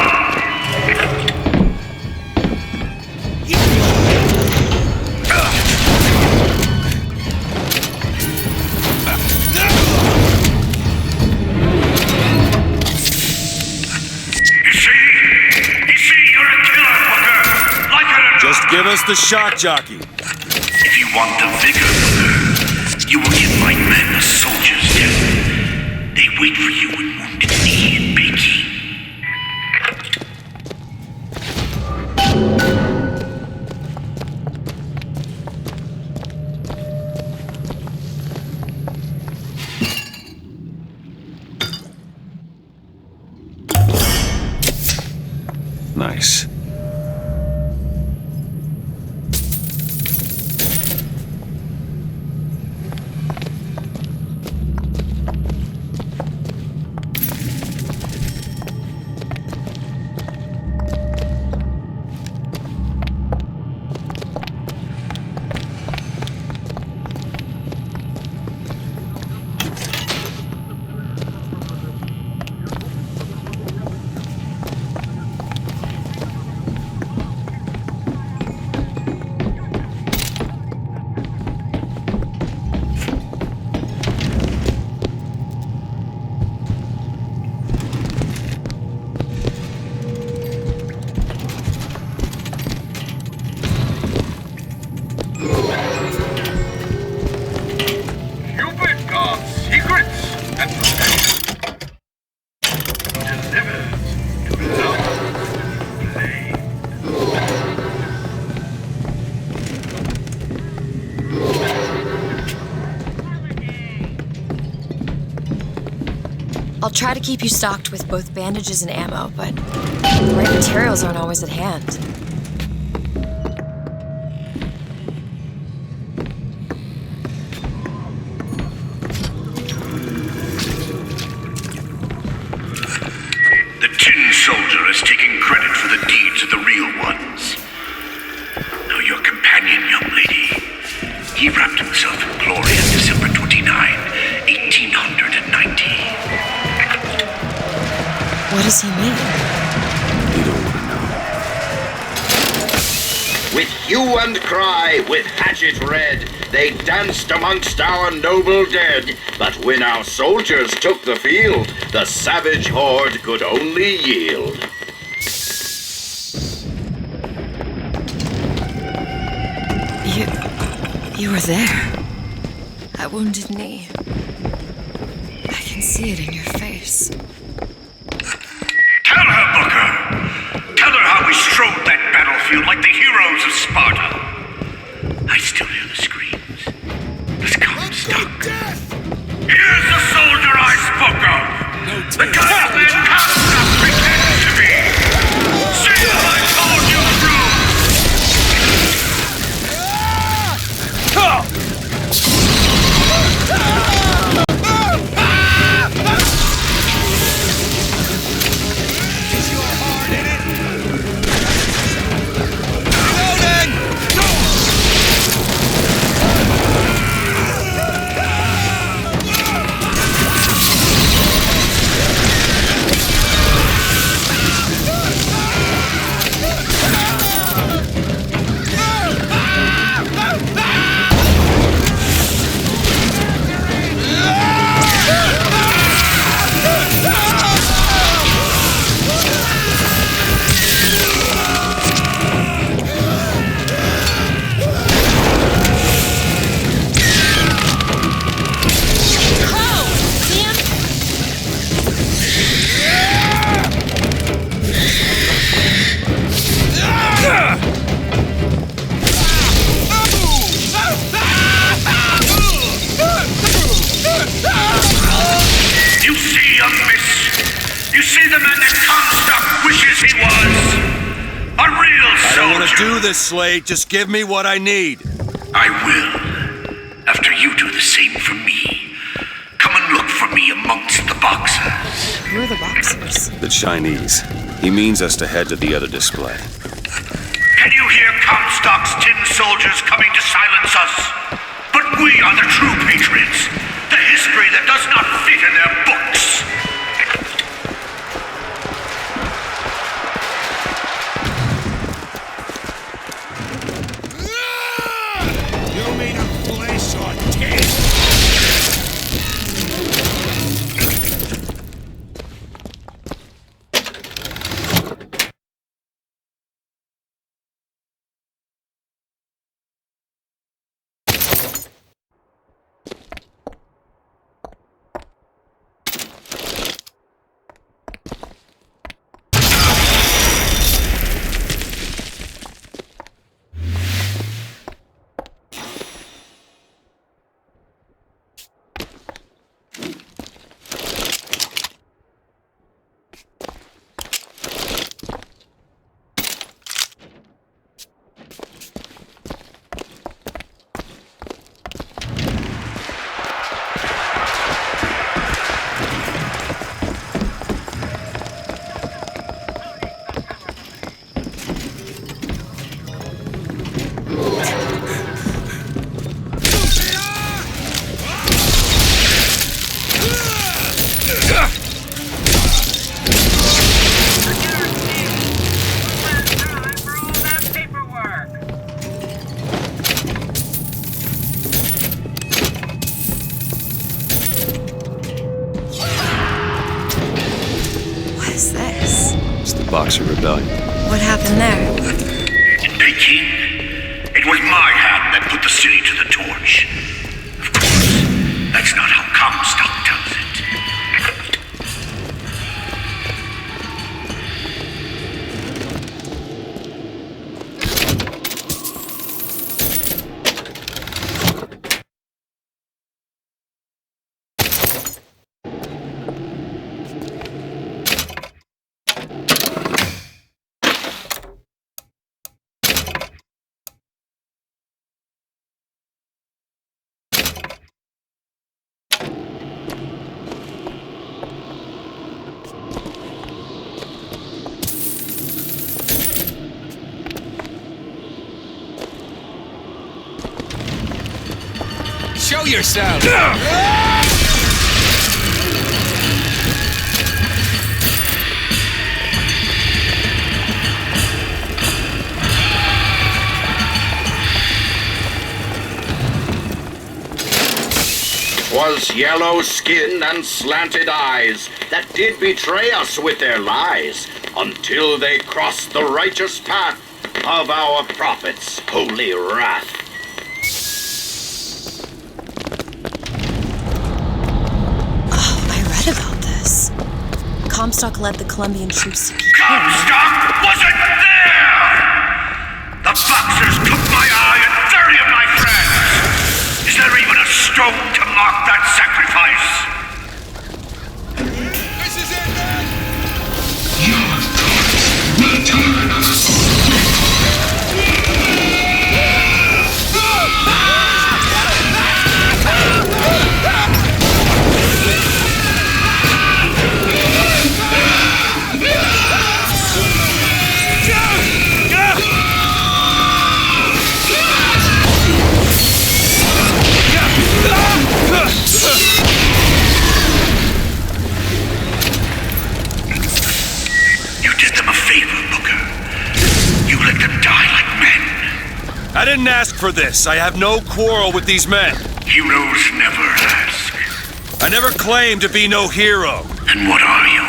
You see, you're a killer, Booker. Like it or not. Just give us the shock jockey. If you want the vigor, Booker, you will give my men a soldier's death. They wait for you in Wounded Knee and Bakey. Nice. I'll try to keep you stocked with both bandages and ammo, but the right materials aren't always at hand. The Tin Soldier has taken credit for the deeds of the real ones. Now your companion, young lady, he wrapped himself in glory on December 29, 1890. What does he mean? You don't want to know. With hue and cry, with hatchet red, they danced amongst our noble dead. But when our soldiers took the field, the savage horde could only yield. You were there. That wounded knee. I can see it in your face. Tell her, Booker! Tell her how we strode that battlefield like the heroes of Sparta. I still hear the screams. The Comstock. Here's the soldier I spoke of! The guy that Comstock pretends to be! See what I told you through! Slade, just give me what I need. I will. After you do the same for me. Come and look for me amongst the boxers. Who are the boxers? The Chinese. He means us to head to the other display. Can you hear Comstock's tin soldiers coming to silence us? But we are the true patriots. The history that does not fit in their books. Boxer Rebellion. What happened there? In Peking, it was my hand that put the city to the torch. Of course, that's not how Comstock tells it. Show yourself! Was yellow skin and slanted eyes that did betray us with their lies, until they crossed the righteous path of our prophet's holy wrath. Oh, I read about this. Comstock led the Colombian troops to Peking. Comstock wasn't there! The Boxers took my eye and 30 of my friends! Is there even a stone to mark that sacrifice? This is it, man! Your thoughts will turn us. I didn't ask for this. I have no quarrel with these men. Heroes never ask. I never claimed to be no hero. And what are you?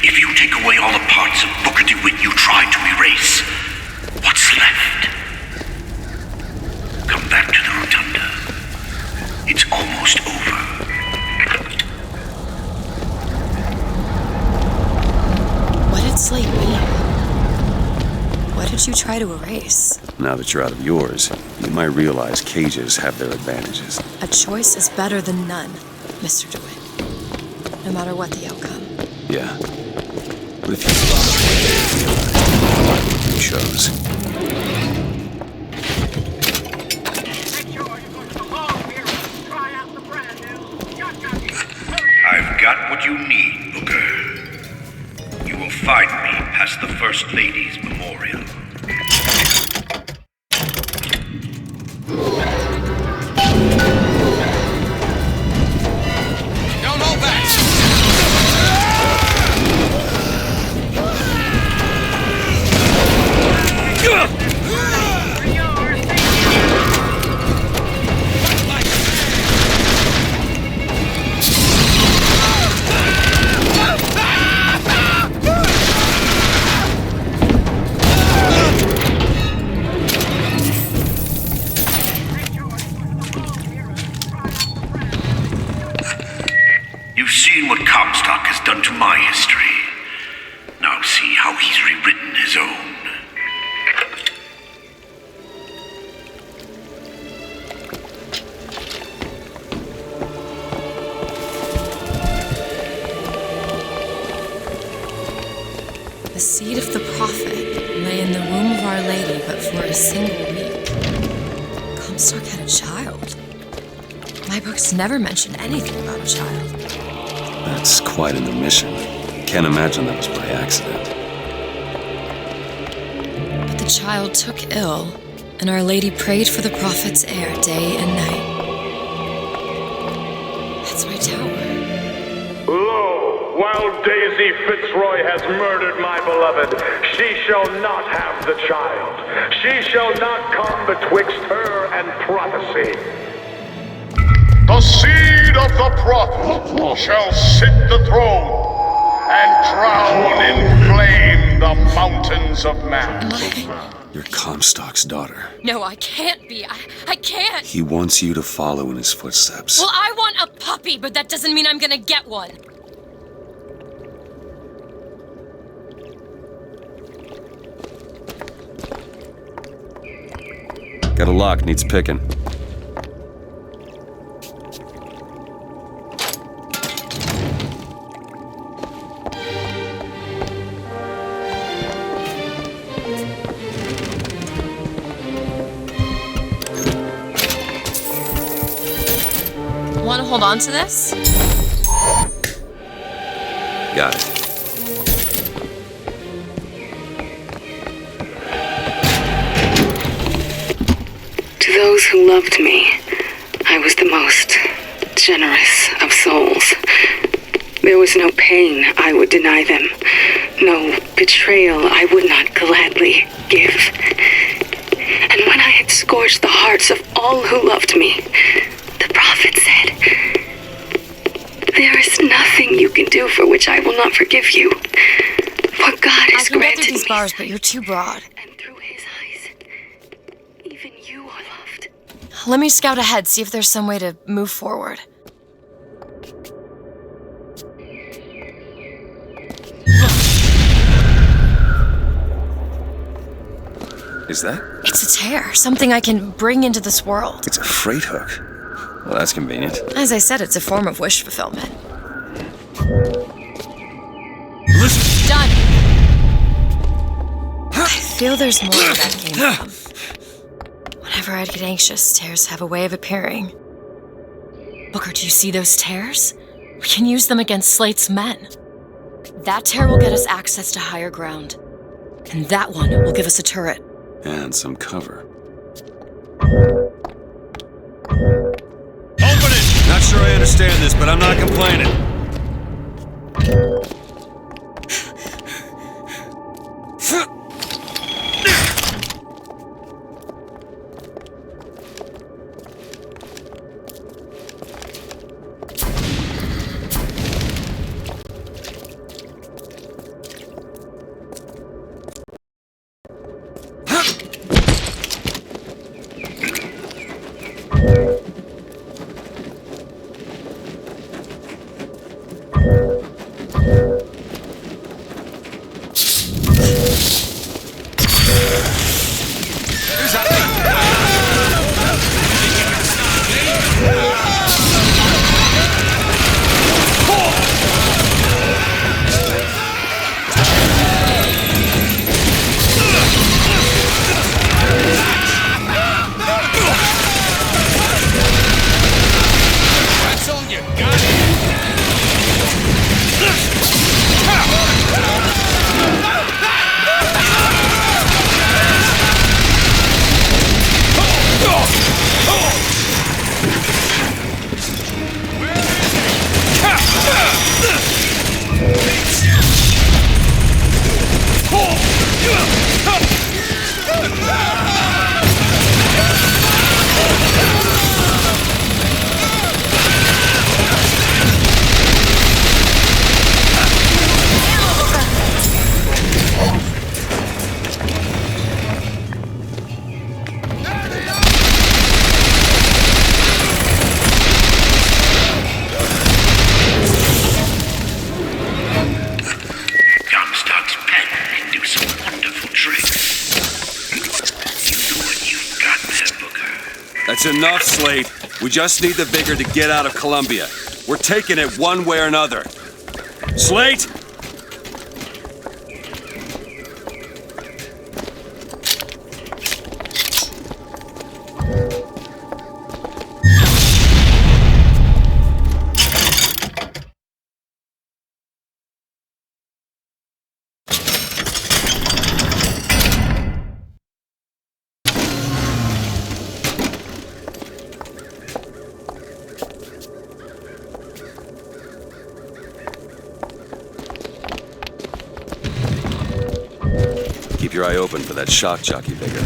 If you take away all the parts of Booker DeWitt you tried to erase, what's left? Come back to the rotunda. It's almost over. What did Slate mean? What did you try to erase? Now that you're out of yours, you might realize cages have their advantages. A choice is better than none, Mr. DeWitt. No matter what the outcome. Yeah. But if you realize what you chose. I've got what you need, Booker. You will find me past the First Lady's memorial. Don't hold back! You've seen what Comstock has done to my history. Now see how he's rewritten his own. The seed of the prophet lay in the womb of Our Lady, but for a single week. Comstock had a child. My books never mention anything about a child. That's quite an omission. Can't imagine that was by accident. But the child took ill, and Our Lady prayed for the prophet's heir day and night. That's my tower. Lo, while Daisy Fitzroy has murdered my beloved, she shall not have the child. She shall not come betwixt her and prophecy. The seed of the prophet shall sit the throne and drown in flame the mountains of man. You're Comstock's daughter. No, I can't be. I can't. He wants you to follow in his footsteps. Well, I want a puppy, but that doesn't mean I'm gonna get one. Got a lock, needs picking. Want to hold on to this? Got it. To those who loved me, I I was the most generous of souls. There was no pain I would deny them, no betrayal I would not gladly give. And when I had scorched the hearts of all who loved me, the prophet said, "There is nothing you can do for which I will not forgive you. For God has I can get granted through these me." bars, but you're too broad. And through his eyes, even you are loved. Let me scout ahead, see if there's some way to move forward. Is that? It's a tear, something I can bring into this world. It's a freight hook. Well, that's convenient. As I said, it's a form of wish fulfillment. Listen. Done! I feel there's more where that came from. Whenever I'd get anxious, tears have a way of appearing. Booker, do you see those tears? We can use them against Slate's men. That tear will get us access to higher ground. And that one will give us a turret. And some cover. Open it! Not sure I understand this, but I'm not complaining. That's enough, Slate. We just need the vigor to get out of Columbia. We're taking it one way or another. Slate! Keep your eye open for that shock jockey vigor.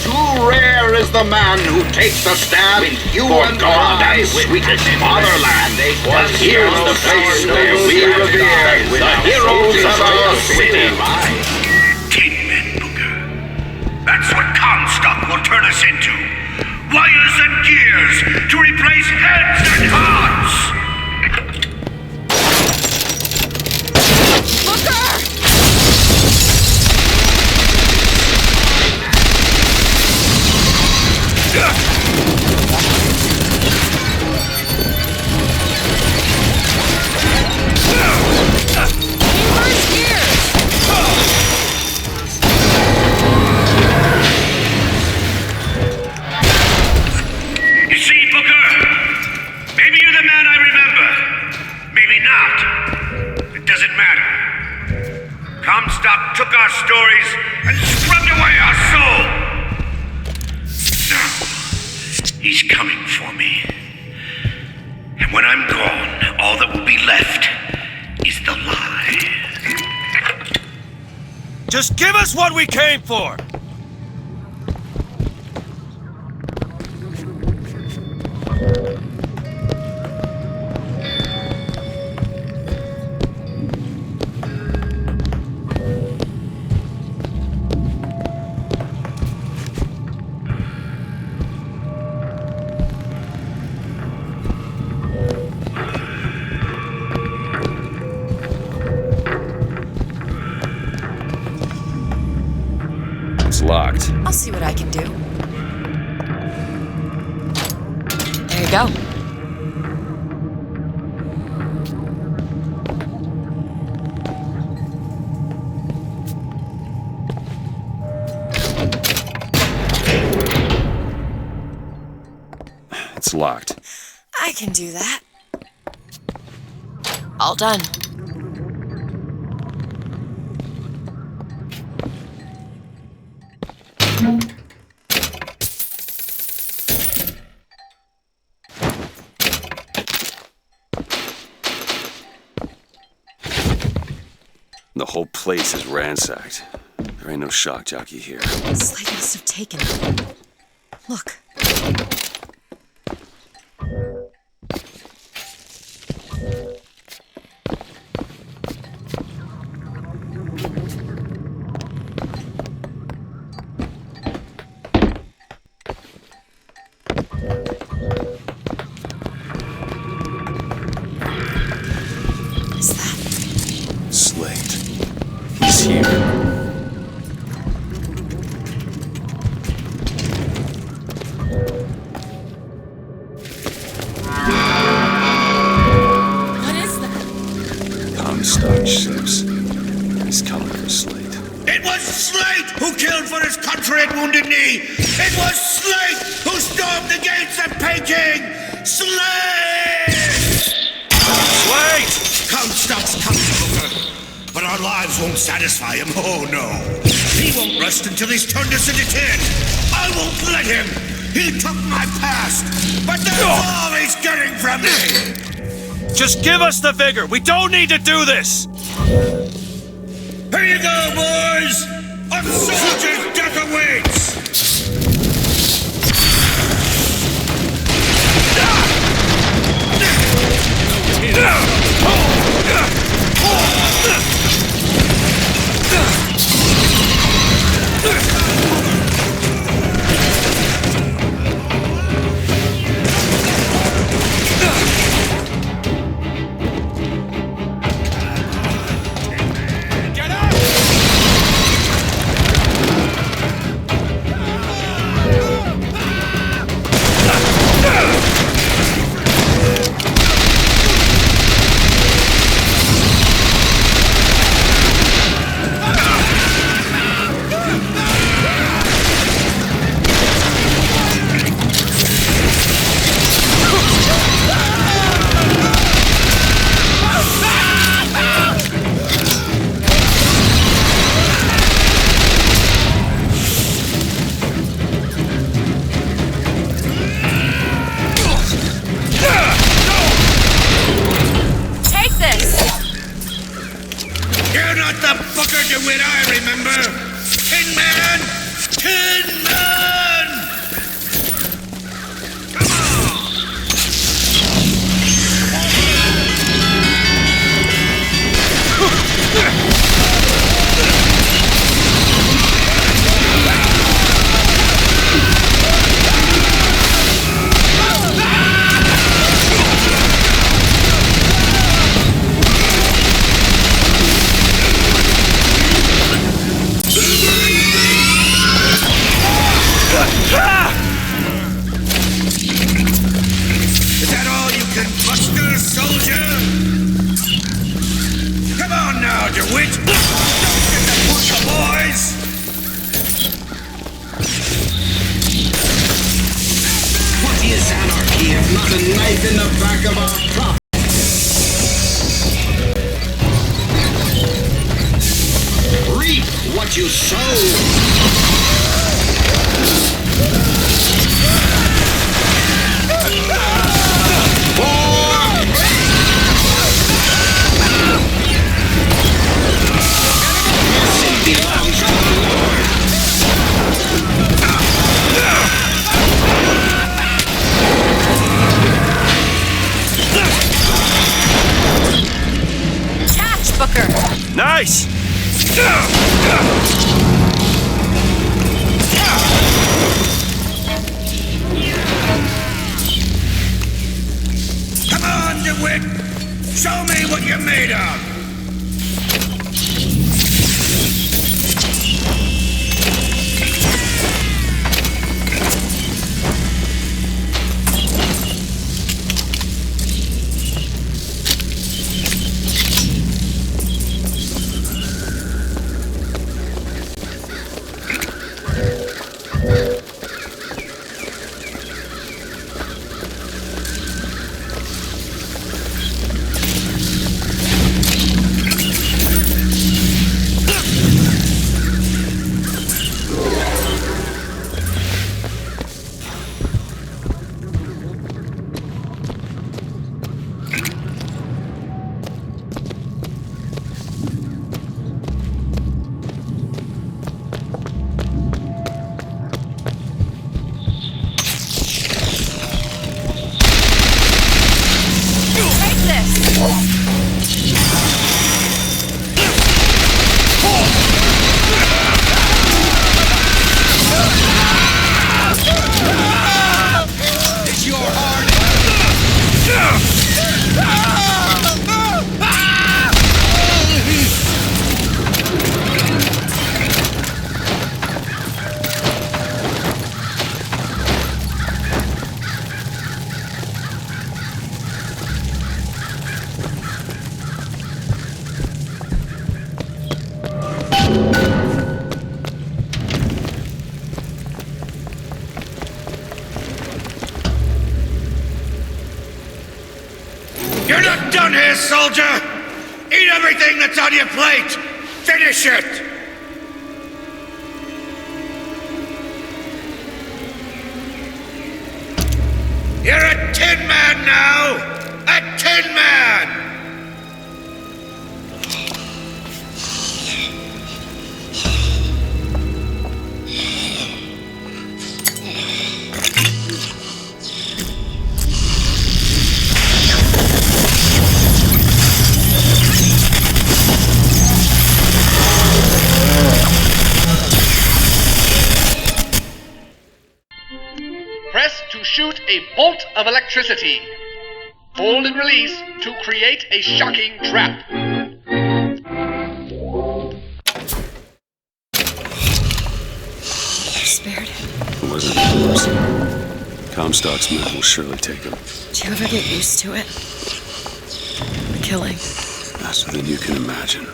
Too rare is the man who takes the stab. You and I, sweetest fatherland, was here's the place where we revere the heroes of our city. That's what Comstock will turn us into. Wires and gears to replace heads and hearts. doesn't matter. Comstock took our stories and scrubbed away our soul. Now, he's coming for me. And when I'm gone, all that will be left is the lie. Just give us what we came for! Locked. I'll see what I can do. There you go. It's locked. I can do that. All done. The whole place is ransacked. There ain't no shock jockey here. Slade must have taken it. Look. Wounded Knee! It was Slate who stormed the gates of Peking! Slate! Slate! Comstock's coming, Booker. But our lives won't satisfy him, oh no. He won't rest until he's turned us into tin. I won't let him! He took my past, but that's all he's getting from me! Just give us the vigor! We don't need to do this! Here you go, boys! A soldier's death awaits! Booker DeWitt, I remember! Tin Man! Tin Man! Come Is that all you can muster, soldier? Come on now, DeWitt! Don't get the push, boys! What is anarchy if not a knife in the back of our prop? what you sow. Mercy belongs to the Lord. Catch, Booker! Nice! Come on, DeWitt! Show me what you're made of! You're not done here, soldier! Eat everything that's on your plate! Finish it! You're a tin man now! A tin man! Press to shoot a bolt of electricity. Hold and release to create a shocking trap. You're spared. It wasn't yours. Comstock's men will surely take him. Do you ever get used to it? The killing. Faster than you can imagine.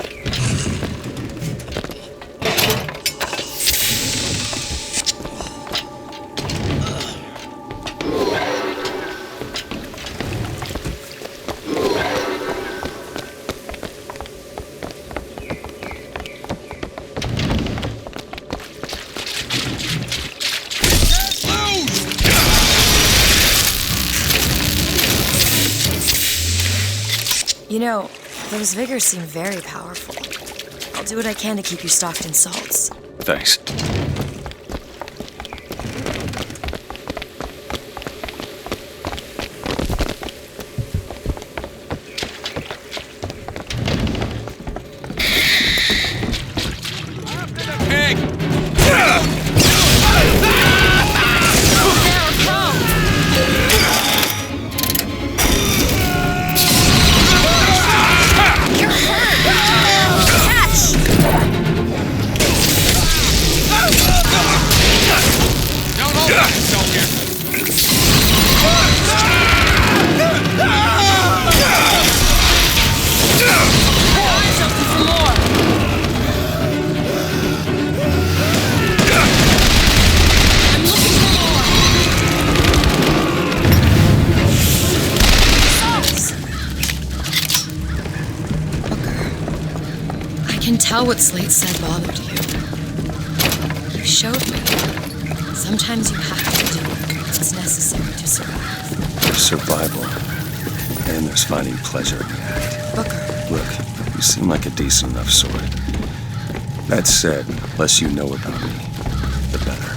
You know, those vigors seem very powerful. I'll do what I can to keep you stocked in salts. Thanks. I can tell what Slate said bothered you. showed me. Sometimes you have to do what's necessary to survive. There's survival. And there's finding pleasure in the act. Booker. Look, you seem like a decent enough sort. That said, the less you know about me, the better.